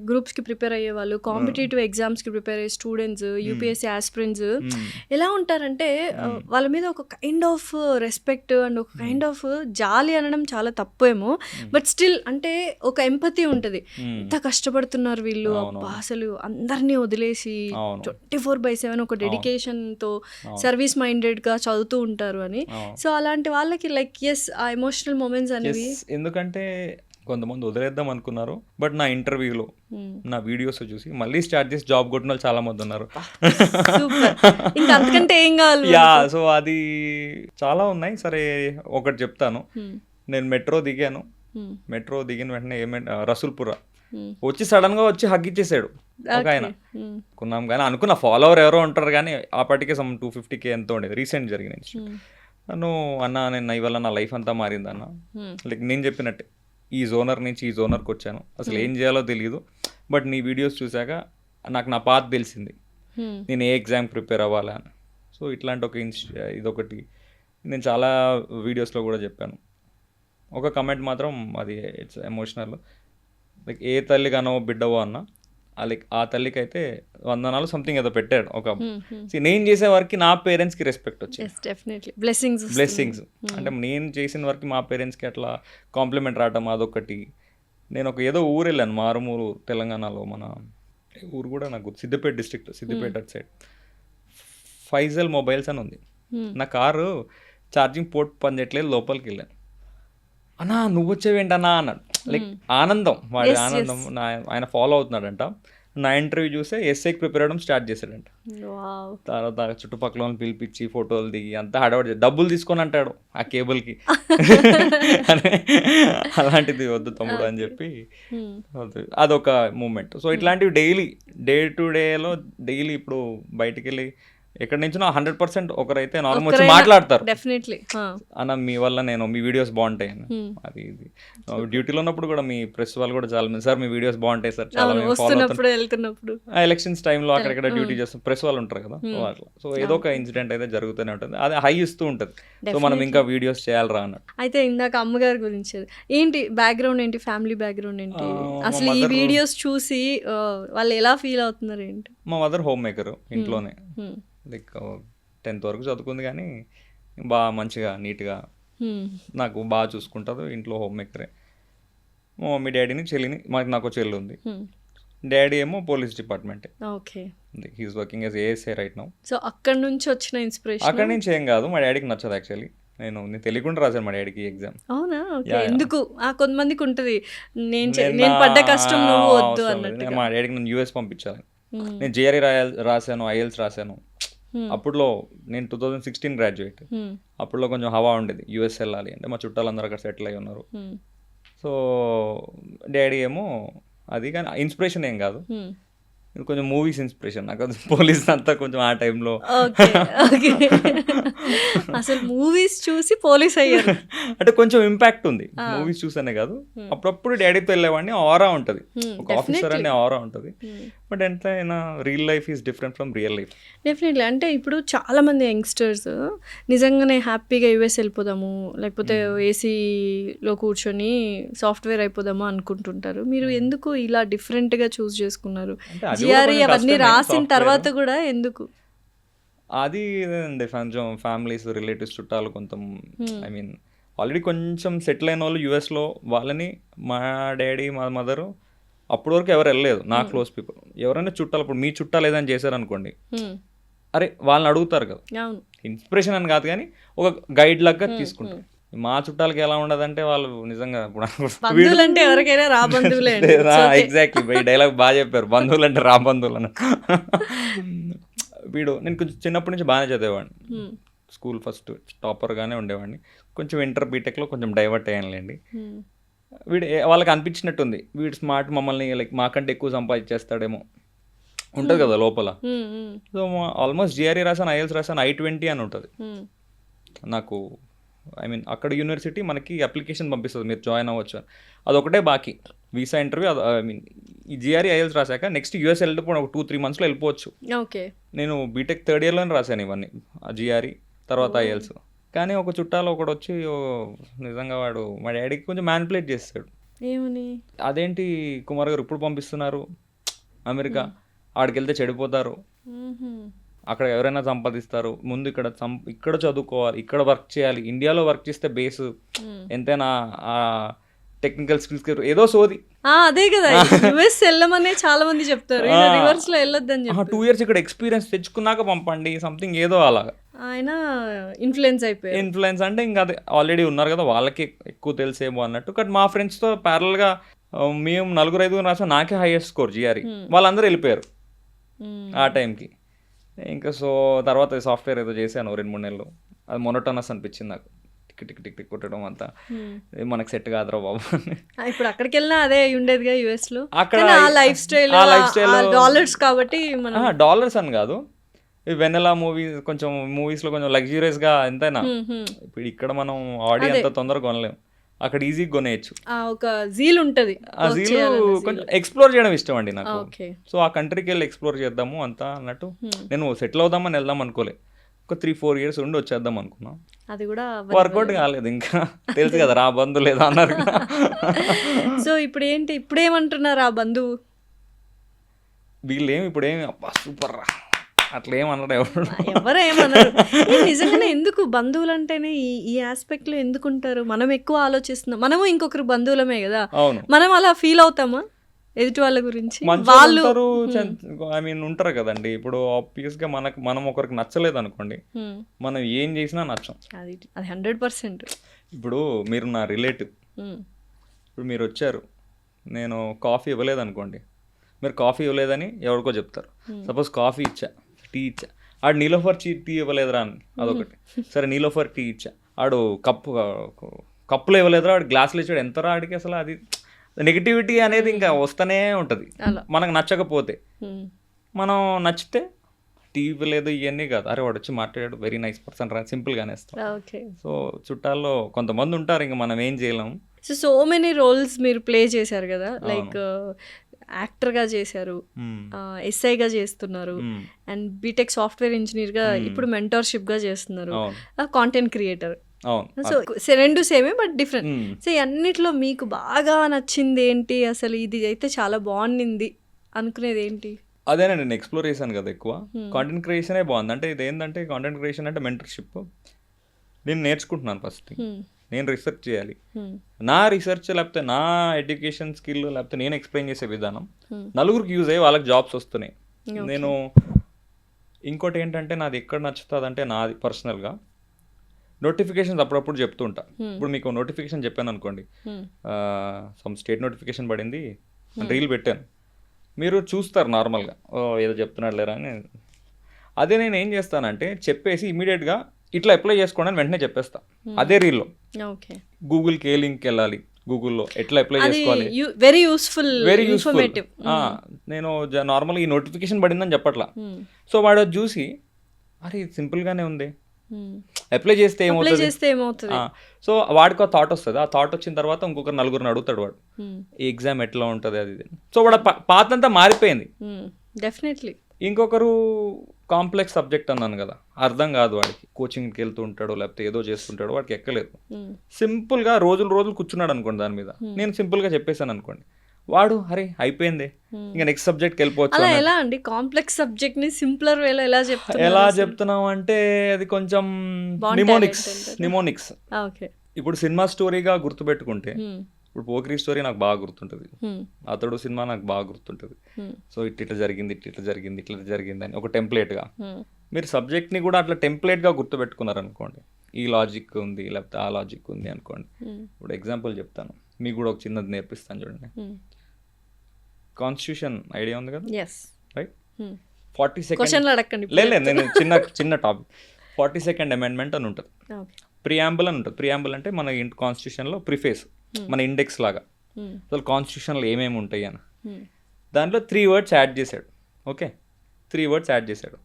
గ్రూప్స్కి ప్రిపేర్ అయ్యే వాళ్ళు, కాంపిటేటివ్ ఎగ్జామ్స్కి ప్రిపేర్ అయ్యే స్టూడెంట్స్, యూపీఎస్సీ ఆస్పిరెంట్స్ ఎలా ఉంటారంటే వాళ్ళ మీద ఒక కైండ్ ఆఫ్ రెస్పెక్ట్ అండ్ ఒక కైండ్ ఆఫ్ జాలి అనడం చాలా తప్పేమో, బట్ స్టిల్ అంటే ఒక ఎంపతి ఉంటుంది. ఎంత కష్టపడుతున్నారు వీళ్ళు, అబ్బా అసలు అందరినీ వదిలేసి 24/7 ఒక డెడికేషన్తో సర్వీస్ మైండెడ్గా చదువుతూ ఉంటారు అని. సో అలాంటి వాళ్ళకి లైక్ ఎస్ ఆ ఎమోషనల్ మూమెంట్స్ అనేవి, ఎందుకంటే కొంతమంది వదిలేద్దాం అనుకున్నారు, బట్ నా ఇంటర్వ్యూలో నా వీడియోస్ చూసి మళ్ళీ స్టార్ట్ చేసి జాబ్ కొట్టిన వాళ్ళు చాలా మంది ఉన్నారు. ఇంకా అంతకంటే ఏం కావాలి. సో అది చాలా ఉన్నాయి. సరే ఒకటి చెప్తాను, నేను మెట్రో దిగాను, మెట్రో దిగిన వెంటనే రసూల్పురా వచ్చి సడన్ గా వచ్చి హగ్ ఇచ్చేసాడు ఒక ఆయన. కొన్నాం కానీ అనుకున్న ఫాలోవర్ ఎవరో ఉంటారు కానీ ఆపాటికే 250K ఎంతో ఉండేది, రీసెంట్ జరిగిన. నన్ను అన్న నేను ఇవాళ నా లైఫ్ అంతా మారింది అన్న, లైక్ నేను చెప్పినట్టే ఈ జోనర్ నుంచి ఈ జోనర్కి వచ్చాను, అసలు ఏం చేయాలో తెలియదు. బట్ నీ వీడియోస్ చూశాక నాకు నా పాత్ తెలిసింది, నేను ఏ ఎగ్జామ్ ప్రిపేర్ అవ్వాలా అని. సో ఇట్లాంటి ఒక ఇదొకటి నేను చాలా వీడియోస్లో కూడా చెప్పాను. ఒక కమెంట్ మాత్రం అది ఇట్స్ ఎమోషనల్, లైక్ ఏ తల్లి కనవో బిడ్డవో అన్న, లైక్ ఆ తల్లికి అయితే వందనాలు సంథింగ్ ఏదో పెట్టాడు ఒక. నేను చేసే వరకు నా పేరెంట్స్కి రెస్పెక్ట్ వచ్చింది, బ్లెస్సింగ్స్. అంటే నేను చేసిన వరకు మా పేరెంట్స్కి అట్లా కాంప్లిమెంట్ రావటం అదొకటి. నేను ఒక ఏదో ఊరు వెళ్ళాను, మారుమూరు తెలంగాణలో, మన ఊరు కూడా నాకు సిద్దిపేట డిస్ట్రిక్ట్, సిద్దిపేట అటు సైడ్. ఫైజల్ మొబైల్స్ అని ఉంది. నా కారు ఛార్జింగ్ పోర్ట్ పనిచేయట్లేదు, లోపలికి వెళ్ళాను. అన్నా నువ్వు వచ్చేవేంటన్నా అన్నాడు. లైక్ ఆనందం, వాడి ఆనందం. ఆయన ఫాలో అవుతున్నాడంట. నా ఇంటర్వ్యూ చూసే ఎస్ఐకి ప్రిపేర్ అవ్వడం స్టార్ట్ చేశాడంట. తర్వాత చుట్టుపక్కల వాళ్ళని పిలిపించి ఫోటోలు దిగి అంతా హడావడి, డబ్బులు తీసుకొని అంటాడు ఆ కేబుల్కి. అలాంటిది వద్దు తమ్ముడు అని చెప్పి అదొక మూమెంట్. సో ఇట్లాంటివి డైలీ డే టు డేలో డైలీ ఇప్పుడు బయటికి వెళ్ళి ఎక్కడి నుంచి 100% ఒకరైతే నార్మల్ వచ్చి మాట్లాడతారు డెఫినెట్లీ అన్న మీ వల్ల నేను మీ వీడియోస్ బాగుంటాయి అని. అది ఇది డ్యూటీలో ఉన్నప్పుడు కూడా మీ ప్రెస్ వాళ్ళు కూడా చాలా మంది సార్ మీ వీడియోస్ బాగుంటాయి సార్, చాలా వెళ్తున్నప్పుడు ఎలక్షన్స్ టైంలో అక్కడెక్కడ డ్యూటీ చేస్తాం, ప్రెస్ వాళ్ళు ఉంటారు కదా, సో అట్లా. సో ఏదో ఒక ఇన్సిడెంట్ అయితే జరుగుతూనే ఉంటుంది, అది హై ఇస్తూ ఉంటుంది. సో మనం ఇంకా వీడియోస్ చేయాలరా అన్నట్టు. అయితే ఇందాక అమ్మగారి గురించి ఏంటి బ్యాక్గ్రౌండ్ ఏంటి, ఫ్యామిలీ బ్యాక్గ్రౌండ్ ఏంటి, అసలు ఈ వీడియోస్ చూసి వాళ్ళు ఎలా ఫీల్ అవుతున్నారు ఏంటి? మా మదర్ హోమ్ మేకర్, ఇంట్లోనే లైక్ 10th వరకు చదువుకుంది కానీ బాగా మంచిగా నీట్గా నాకు బాగా చూసుకుంటుంది, ఇంట్లో హోమ్ మేకరే. మా మమ్మీ డాడీని చెల్లిని, నాకు చెల్లి ఉంది. డాడీ ఏమో police department, okay, he's working as ASI right now. So అక్కడ నుంచి వచ్చిన ఇన్స్పిరేషన్? అక్కడ నుంచి ఏం కాదు, మా డాడీకి నచ్చదు యాక్చువల్లీ. నేను తెలియకుండా రాశాను మా డాడీకి ఎగ్జామ్. అవునా? ఎందుకు? కొంతమందికి ఉంటుంది నేను పడ్డ కష్టం నువ్వు వద్దు అన్నట్టు. మా డాడీకి నేను యూఎస్ పంపించాలి. నేను జేఆర్ఈ రాశాను, ఐఎల్స్ రాశాను. అప్పుడులో నేను 2016 గ్రాడ్యుయేట్. అప్పుడులో కొంచెం హవా ఉండేది యూఎస్ వెళ్ళాలి అంటే, మా చుట్టాలందరూ అక్కడ సెటిల్ అయి ఉన్నారు. సో డాడీ ఏమో అది, కానీ ఇన్స్పిరేషన్ ఏం కాదు, కొంచెం మూవీస్ ఇన్స్పిరేషన్ నాకు. పోలీస్ అంతా కొంచెం ఆ టైంలో అసలు మూవీస్ చూసి పోలీస్ అయ్యారు అంటే కొంచెం ఇంపాక్ట్ ఉంది. మూవీస్ చూసానే కాదు, అప్పుడప్పుడు డాడీతో వెళ్ళేవాడిని, ఆరా ఉంటుంది, ఒక ఆఫీసర్ అనే ఆరా ఉంటుంది. బట్ ఎంతైనా real life is different from real life. Definitely. అంటే ఇప్పుడు చాలా మంది యంగ్స్టర్స్ నిజంగానే హ్యాపీగా యూఎస్ వెళ్ళిపోదాము, లేకపోతే ఏసీలో కూర్చొని సాఫ్ట్వేర్ అయిపోదాము అనుకుంటుంటారు. మీరు ఎందుకు ఇలా డిఫరెంట్గా చూస్ చేసుకున్నారు? జిఆర్ఈ అవన్నీ రాసిన తర్వాత కూడా ఎందుకు? అది కొంచెం ఫ్యామిలీస్, రిలేటివ్స్, చుట్టాలు కొంచెం ఐ మీన్ ఆల్రెడీ కొంచెం సెటిల్ అయిన వాళ్ళు యూఎస్లో, వాళ్ళని మా డాడీ మా మదరు అప్పటి వరకు ఎవరు వెళ్ళలేదు, నా క్లోజ్ పీపుల్. ఎవరైనా చుట్టాలు, ఇప్పుడు మీ చుట్టాలు ఏదైనా చేశారనుకోండి, అరే వాళ్ళని అడుగుతారు కదా, ఇన్స్పిరేషన్ అని కాదు కానీ ఒక గైడ్ లాగా తీసుకుంటారు. మా చుట్టాలకి ఎలా ఉండదంటే వాళ్ళు నిజంగా అంటే ఎవరికైనా రా బంధువులే. ఎగ్జాక్ట్లీ, ఈ డైలాగ్ బాగా చెప్పారు, బంధువులు అంటే రా బంధువులు అని. వీడు నేను కొంచెం చిన్నప్పటి నుంచి బాగానే చదివేవాడిని, స్కూల్ ఫస్ట్ టాపర్గానే ఉండేవాడిని. కొంచెం ఇంటర్ బీటెక్లో కొంచెం డైవర్ట్ అయ్యానులేండి. వీడు వాళ్ళకి అనిపించినట్టుంది, వీడు స్మార్ట్, మమ్మల్ని లైక్ మాకంటే ఎక్కువ సంపాదించేస్తాడేమో ఉంటుంది కదా లోపల. సో ఆల్మోస్ట్ జిఆర్ఈ రాసాను, ఐఎల్స్ రాసాను, I-20 అని ఉంటుంది నాకు. ఐ మీన్ అక్కడ యూనివర్సిటీ మనకి అప్లికేషన్ పంపిస్తుంది, మీరు జాయిన్ అవ్వచ్చు అని. అదొకటే బాకీ, వీసా ఇంటర్వ్యూ. ఐ మీన్ ఈ జిఆర్ఈ ఐఎల్స్ రాశాక నెక్స్ట్ యూఎస్ వెళ్ళిపోవడం ఒక 2-3 మంత్స్లో వెళ్ళిపోవచ్చు. ఓకే, నేను బీటెక్ 3rd ఇయర్లోనే రాశాను ఇవన్నీ, జిఆర్ఈ తర్వాత ఐఎల్స్. కానీ ఒక చుట్టాలు ఒకడు వచ్చి నిజంగా వాడు మా డాడీకి కొంచెం మ్యానిపులేట్ చేస్తాడు. ఏమని? అదేంటి కుమార్ గారు ఇప్పుడు పంపిస్తున్నారు అమెరికా, ఆడికి వెళ్తే చెడిపోతారు, అక్కడ ఎవరైనా సంపాదిస్తారు, ముందు ఇక్కడ చదువుకోవాలి, ఇక్కడ వర్క్ చేయాలి, ఇండియాలో వర్క్ చేస్తే బేస్ ఎంతైనా టెక్నికల్ స్కిల్స్ ఏదో సోది. అదే కదా, యుఎస్ వెళ్ళమనే చాలా మంది చెప్తారు, రివర్స్ లో వెళ్ళొద్దని చెప్పి. 2 years ఇక్కడ ఎక్స్పీరియన్స్ తెచ్చుకున్నాక పంపండి సంథింగ్ ఏదో అలాగా. ఆయన ఇన్ఫ్లుయెన్స్ అంటే ఇంకా అదే ఆల్రెడీ ఉన్నారు కదా వాళ్ళకి ఎక్కువ తెలిసేమో అన్నట్టు. బట్ మా ఫ్రెండ్స్తో ప్యారల్గా మేము 4-5 రాసాం, నాకే హైయెస్ట్ స్కోర్ జిఆర్ఈ, వాళ్ళందరూ వెళ్ళిపోయారు ఆ టైంకి. ఇంకా సో తర్వాత సాఫ్ట్వేర్ ఏదో చేశాను 2-3 నెలలు. అది మొనోటోనస్ అనిపించింది నాకు, టిక్ టిక్ టిక్ కొట్టడం అంతా మనకు సెట్ కాదురా బాబు. ఇప్పుడు అక్కడికి వెళ్ళినా అదే ఉండేదిగా యుఎస్ లో, అక్కడ లైఫ్ స్టైల్ డాలర్స్ కాబట్టి. డాలర్స్ అని కాదు, వెనెలా మూవీస్ కొంచెం మూవీస్లో కొంచెం లగ్జూరియస్గా ఎంతైనా. ఇప్పుడు ఇక్కడ మనం ఆడి అంత తొందరగా కొనలేము. అక్కడ ఈజీగా కొనేయచ్చు. ఒక జీల్ ఉంటుంది. ఆ జీలు కొంచెం ఎక్స్ప్లోర్ చేయడం ఇష్టం అండి నాకు. ఓకే. సో ఆ కంట్రీకి వెళ్ళి ఎక్స్ప్లోర్ చేద్దాము అంతా అన్నట్టు. నేను సెటిల్ అవుదామని వెళ్దాం అనుకోలే, ఒక 3-4 years ఉండి వచ్చేద్దాం అనుకున్నాం. అది కూడా వర్కౌట్ కాలేదు. ఇంకా తెలుసు కదా రా బంధు లేదా అన్నారు. సో ఇప్పుడు ఏంటి, ఇప్పుడేమంటున్నారు ఆ బంధువు? వీళ్ళేమి ఇప్పుడేమి అబ్బా సూపర్ రా అట్లా ఏమన్నాడు ఎవరు ఏమన్నారు? నిజంగానే ఎందుకు బంధువులు అంటేనే ఈ ఆస్పెక్ట్ లో ఎందుకుంటారు? మనం ఎక్కువ ఆలోచిస్తున్నాం. మనము ఇంకొకరు బంధువులమే కదా. అవును. మనం అలా ఫీల్ అవుతామా ఎదుటి వాళ్ళ గురించి? వాళ్ళు ఐ మీన్ ఉంటారు కదండి. ఇప్పుడు ఆబ్వియస్ గా మనం ఒకరికి నచ్చలేదు అనుకోండి, మనం ఏం చేసినా నచ్చం. అది 100%. ఇప్పుడు మీరు నా రిలేటివ్, ఇప్పుడు మీరు వచ్చారు, నేను కాఫీ ఇవ్వలేదు అనుకోండి, మీరు కాఫీ ఇవ్వలేదని ఎవరికో చెప్తారు. సపోజ్ కాఫీ ఇచ్చా, టీ ఇచ్చా, ఆడు నీలోఫర్ టీ ఇవ్వలేదురా అని అదొకటి. సరే నీలోఫర్ టీ ఇచ్చా, ఆడు కప్పులో ఇవ్వలేదురా, ఆడు గ్లాసులు ఇచ్చాడు, ఎంతరా ఆడికి అసలు. అది నెగిటివిటీ అనేది ఇంకా వస్తూనే ఉంటుంది మనకు నచ్చకపోతే. మనం నచ్చితే టీ ఇవ్వలేదు ఇవన్నీ కాదు, అరే వాడు వచ్చి మాట్లాడాడు వెరీ నైస్ పర్సన్ రా, సింపుల్గానే ఇస్తాం. సో చుట్టాల్లో కొంతమంది ఉంటారు, ఇంకా మనం ఏం చేయలేము. సో మెనీ రోల్స్ మీరు ప్లే చేశారు కదా, లైక్ యాక్టర్గా చేశారు, ఎస్ఐగా చేస్తున్నారు, అండ్ బీటెక్ సాఫ్ట్వేర్ ఇంజనీర్గా, ఇప్పుడు మెంటర్షిప్గా చేస్తున్నారు, కాంటెంట్ క్రియేటర్. సో రెండు సేమే బట్ డిఫరెంట్. సో అన్నిట్లో మీకు బాగా నచ్చింది ఏంటి అసలు? ఇది అయితే చాలా బాగుంది అనుకునేది ఏంటి? అదేనండి, నేను ఎక్స్ప్లోర్ చేశాను కదా ఎక్కువ. కాంటెంట్ క్రియేషనే బాగుంది. అంటే ఇది ఏంటంటే కాంటెంట్ క్రియేషన్ అంటే మెంటర్షిప్. నేను నేర్చుకుంటున్నాను ఫస్ట్, నేను రీసెర్చ్ చేయాలి. నా రీసెర్చ్ లేకపోతే నా ఎడ్యుకేషన్ స్కిల్ లేకపోతే నేను ఎక్స్ప్లెయిన్ చేసే విధానం నలుగురికి యూజ్ అయ్యి వాళ్ళకి జాబ్స్ వస్తున్నాయి. నేను ఇంకోటి ఏంటంటే నాది ఎక్కడ నచ్చుతుంది అంటే, నాది పర్సనల్గా నోటిఫికేషన్స్ అప్పుడప్పుడు చెప్తుంటా. ఇప్పుడు మీకు నోటిఫికేషన్ చెప్పాను అనుకోండి, సమ్ స్టేట్ నోటిఫికేషన్ పడింది, రీల్ పెట్టాను, మీరు చూస్తారు నార్మల్గా ఏదో చెప్తున్నాడు లేరా అని. అదే నేను ఏం చేస్తానంటే చెప్పేసి ఇమీడియట్గా ఇట్లా అప్లై చేసుకోండి అని వెంటనే చెప్పేస్తా అదే రీల్లో. గూగుల్కి ఏ లింక్ వెళ్ళాలి, గూగుల్లో ఎట్లా అప్లై చేసుకోవాలి, వెరీ యూస్ఫుల్. నేను నార్మల్గా ఈ నోటిఫికేషన్ పడిందని చెప్పట్లా. సో వాడు చూసి అరే ఇది సింపుల్గానే ఉంది, అప్లై చేస్తే ఏమవుతుంది. సో వాడికి ఆ థాట్ వస్తుంది. ఆ థాట్ వచ్చిన తర్వాత ఇంకొకరు నలుగురిని అడుగుతాడు వాడు, ఈ ఎగ్జామ్ ఎట్లా ఉంటుంది అది. సో వాడు పాత అంతా మారిపోయింది. డెఫినెట్లీ. ఇంకొకరు కాంప్లెక్స్ సబ్జెక్ట్ అన్నాను కదా, అర్థం కాదు వాడికి, కోచింగ్కి వెళ్తూ ఉంటాడు లేకపోతే ఏదో చేస్తుంటాడు, వాడికి ఎక్కలేదు. సింపుల్గా రోజులు కూర్చున్నాడు అనుకోండి దాని మీద, నేను సింపుల్గా చెప్పేశాను అనుకోండి, వాడు అరే అయిపోయింది ఇంకా నెక్స్ట్ సబ్జెక్ట్కి వెళ్ళిపోవచ్చు. ఎలా అండి కాంప్లెక్స్ సబ్జెక్ట్ ని సింప్లర్ వేలో ఎలా చెప్తున్నాం అంటే, అది కొంచెం నిమోనిక్స్. ఇప్పుడు సినిమా స్టోరీగా గుర్తుపెట్టుకుంటే, ఇప్పుడు పోకిరి స్టోరీ నాకు బాగా గుర్తుంటుంది, అతడు సినిమా నాకు బాగా గుర్తుంటుంది. సో ఇట్లా జరిగింది అని ఒక టెంప్లెట్గా. మీరు సబ్జెక్ట్ని కూడా అట్లా టెంప్లెట్గా గుర్తుపెట్టుకున్నారనుకోండి, ఈ లాజిక్ ఉంది లేకపోతే ఆ లాజిక్ ఉంది అనుకోండి. ఇప్పుడు ఎగ్జాంపుల్ చెప్తాను, మీకు కూడా ఒక చిన్నది నేర్పిస్తాను చూడండి. కాన్స్టిట్యూషన్ ఐడియా ఉంది కదా, రైట్? 42nd లేదు, నేను చిన్న టాపిక్. 42nd అమెండ్మెంట్ అని ఉంటుంది, ప్రియాంబుల్ అని ఉంటుంది. ప్రియాంబుల్ అంటే మన కాన్స్టిట్యూషన్లో ప్రిఫేస్, మన ఇండెక్స్ లాగా. అసలు కాన్స్టిట్యూషన్లో ఏమేమి ఉంటాయి అని దాంట్లో 3 words యాడ్ చేశాడు. ఓకే, 3 words యాడ్ చేశాడు: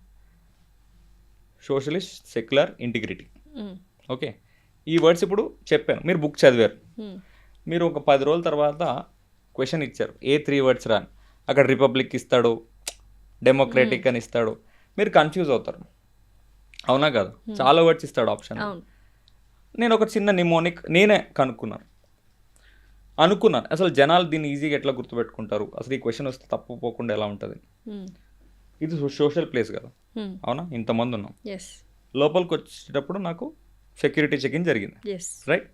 సోషలిస్ట్, సెక్యులర్, ఇంటిగ్రిటీ. ఓకే, ఈ వర్డ్స్ ఇప్పుడు చెప్పాను, మీరు బుక్ చదివారు, మీరు ఒక 10 రోజుల తర్వాత క్వశ్చన్ ఇచ్చారు, ఏ 3 words రా అని. అక్కడ రిపబ్లిక్ ఇస్తాడు, డెమోక్రటిక్ అని ఇస్తాడు, మీరు కన్ఫ్యూజ్ అవుతారు, అవునా కదా? చాలా వర్డ్స్ ఇస్తాడు ఆప్షన్. నేను ఒక చిన్న నిమోనిక్ నేనే అనుకున్నాను అసలు జనాలు దీన్ని ఈజీగా ఎట్లా గుర్తుపెట్టుకుంటారు, అసలు ఈ క్వశ్చన్ వస్తే తప్పుపోకుండా ఎలా ఉంటుంది. ఇది సోషల్ ప్లేస్ కదా, అవునా? ఇంతమంది ఉన్నాం. లోపలికి వచ్చేటప్పుడు నాకు సెక్యూరిటీ చెకింగ్ జరిగింది, రైట్?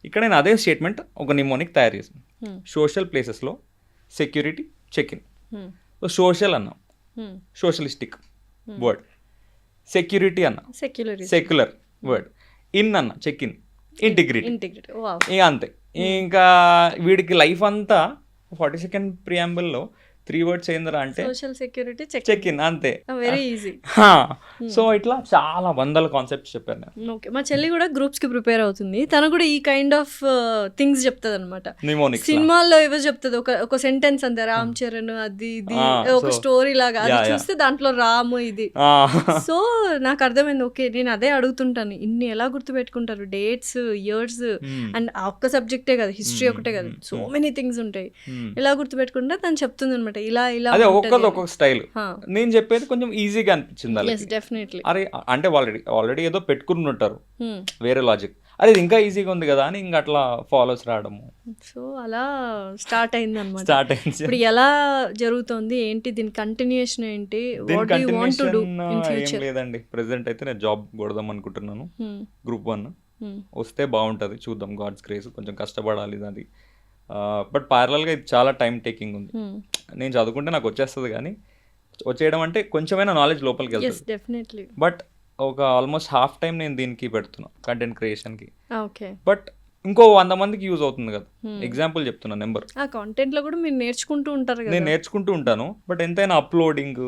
ఇక్కడ నేను అదే స్టేట్మెంట్ ఒక నిమోనిక్ తయారు చేసాను. సోషల్ ప్లేసెస్లో సెక్యూరిటీ చెకింగ్. సో సోషల్ అన్నాం, సోషలిస్టిక్ వర్డ్. సెక్యూరిటీ అన్నా, సెక్యులర్ వర్డ్. ఇన్ అన్న, చెక్ ఇన్, ఇంటిగ్రిటీ. ఇక అంతే. ఇంకా వీడికి లైఫ్ అంతా 42nd ప్రియాంబుల్లో 3 words ఏందిరా అంటే సోషల్ సెక్యూరిటీ చెక్ ఇన్ అంతే. Very easy. సో ఇట్లా చాలా వందల కాన్సెప్ట్స్ చెప్పాను నేను. ఓకే, మా చెల్లి కూడా గ్రూప్స్కి ప్రిపేర్ అవుతుంది. తను కూడా ఈ కైండ్ ఆఫ్ థింగ్స్ చెప్తుంది అనమాట. నిమోనిక్స్ సినిమాల్లో ఏవో చెప్తుంది, ఒక సెంటెన్స్ అంతే, రామ్ చరణ్ అది ఇది ఒక స్టోరీ లాగా, అది చూస్తే దాంట్లో రాము ఇది. సో నాకు అర్థమైంది, ఓకే నేను అదే అడుగుతుంటాను, ఇన్ని ఎలా గుర్తుపెట్టుకుంటారు, డేట్స్, ఇయర్స్, అండ్ ఒక్క సబ్జెక్టే కదా, హిస్టరీ ఒకటే కదా, సో మెనీ థింగ్స్ ఉంటాయి, ఎలా గుర్తుపెట్టుకుంటా తను చెప్తుంది అనమాట. ఇలా అదే ఒక్కొక్కది ఒక్కొక్క స్టైల్. నేను చెప్పేది కొంచెం ఈజీగా అనిపించింది వాళ్ళకి. డెఫినెట్లీ. అరే అంటే ఆల్రెడీ ఏదో పెట్టుకుని ఉంటారు వేరే లాజిక్, అరే ఇది ఇంకా ఈజీగా ఉంది కదా అని ఇంకా అట్లా ఫాలోస్ రావడము. సో అలా స్టార్ట్ అయింది అనమాట. స్టార్ట్ అయింది. ఇప్పుడు ఎలా జరుగుతుంది ఏంటి, దీని కంటిన్యూషన్ ఏంటి, what do you want to do in future? ఏం లేదండి, ప్రెసెంట్ అయితే నేను జాబ్ కొడదాం అనుకుంటున్నాను. గ్రూప్ 1 వస్తే బాగుంటుంది, చూద్దాం, గాడ్స్ గ్రేస్. కొంచెం కష్టపడాలి అది. బట్ ప్యారలల్గా ఇది చాలా టైం టేకింగ్ ఉంది. నేను చదువుకుంటే నాకు వచ్చేస్తుంది, కానీ వచ్చేయడం అంటే కొంచెమైనా నాలెడ్జ్ లోపలికి వెళ్తుంది. డెఫినెట్లీ. బట్ ఒక ఆల్మోస్ట్ హాఫ్ టైం నేను దీనికి పెడుతున్నా, కంటెంట్ క్రియేషన్కి. ఓకే. బట్ ఇంకో 100 మందికి యూజ్ అవుతుంది కదా. ఎగ్జాంపుల్ చెప్తున్నా, నెంబర్ ఆ కాంటెంట్ లో కూడా మీరు నేర్చుకుంటూ ఉంటారు కదా. నేను నేర్చుకుంటూ ఉంటాను, బట్ ఎంతైనా అప్లోడింగ్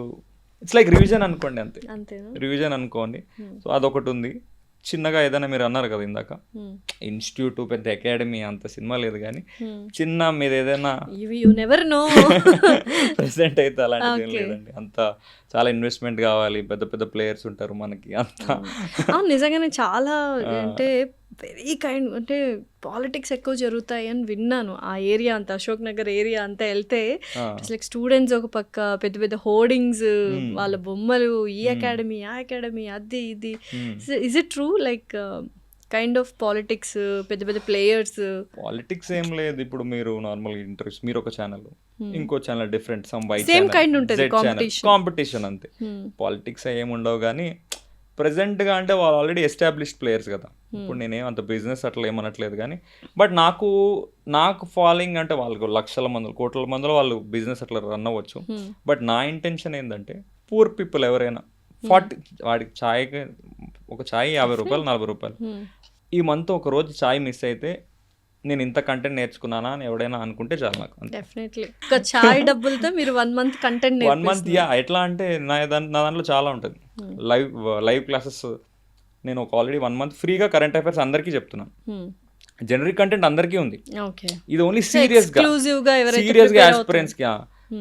ఇట్స్ లైక్ రివిజన్ అనుకోండి, అంతే. రివిజన్ అనుకోండి. సో అదొకటి ఉంది. చిన్నగా ఏదైనా మీరు అన్నారు కదా ఇందాక, ఇన్స్టిట్యూట్ పెద్ద అకాడమీ అంత సినిమా లేదు, కానీ చిన్న మీరు ఏదైనా ప్రెసెంట్ అయితే అలాంటిది ఏం లేదండి. అంత చాలా ఇన్వెస్ట్మెంట్ కావాలి, పెద్ద పెద్ద ప్లేయర్స్ ఉంటారు మనకి అంతా. నిజంగానే చాలా అంటే వెరీ కైండ్, అంటే పాలిటిక్స్ ఎక్కువ జరుగుతాయి అని విన్నాను. ఆ ఏరియా అంతా, అశోక్ నగర్ ఏరియా అంతా వెళ్తే లైక్ స్టూడెంట్స్ ఒక పక్క, పెద్ద పెద్ద హోర్డింగ్స్, వాళ్ళ బొమ్మలు, ఈ అకాడమీ ఆ అకాడమీ అది ఇది. Is it true, like kind of politics, పెద్ద పెద్ద ప్లేయర్స్? పాలిటిక్స్ ఏం లేదు. ఇప్పుడు మీరు నార్మల్ ఇంట్రెస్ట్, మీరు ఒక ఛానల్, ఇంకో ఛానల్ డిఫరెంట్, సేమ్ కైండ్ ఉంటుంది కాంపిటీషన్ అంతే. పాలిటిక్స్ ఏముండవు, కానీ ప్రెసెంట్గా అంటే వాళ్ళు ఆల్రెడీ ఎస్టాబ్లిష్డ్ ప్లేయర్స్ కదా. ఇప్పుడు నేనేం అంత బిజినెస్ అట్లా ఏమనట్లేదు, కానీ బట్ నాకు ఫాలోయింగ్ అంటే వాళ్ళకు లక్షల మంది, కోట్ల మందిలో వాళ్ళు బిజినెస్ అట్లా రన్ అవ్వచ్చు. బట్ నా ఇంటెన్షన్ ఏంటంటే, పూర్ పీపుల్ ఎవరైనా 40, వాడికి ఛాయ్కి ఒక ఛాయ్ 50 రూపాయలు 40 రూపాయలు, ఈ మంత్ ఒక రోజు ఛాయ్ మిస్ అయితే నేను ఇంత కంటెంట్ నేర్చుకున్నానా అని ఎవడైనా అనుకుంటే చాలు నాకు. డెఫినెట్లీ ఒక ఛాయ్ డబ్బులతో మీరు 1 month కంటెంట్ 1 month. ఎట్లా అంటే నా దాంట్లో చాలా ఉంటుంది. లైవ్ క్లాసెస్ నేను ఒక ఆల్రెడీ 1 month ఫ్రీగా కరెంట్ అఫైర్స్ అందరికీ చెప్తున్నాను. జనరిక్ కంటెంట్ అందరికీ ఉంది, ఇది ఓన్లీ సీరియస్గా ఆస్పిరెంట్స్కి.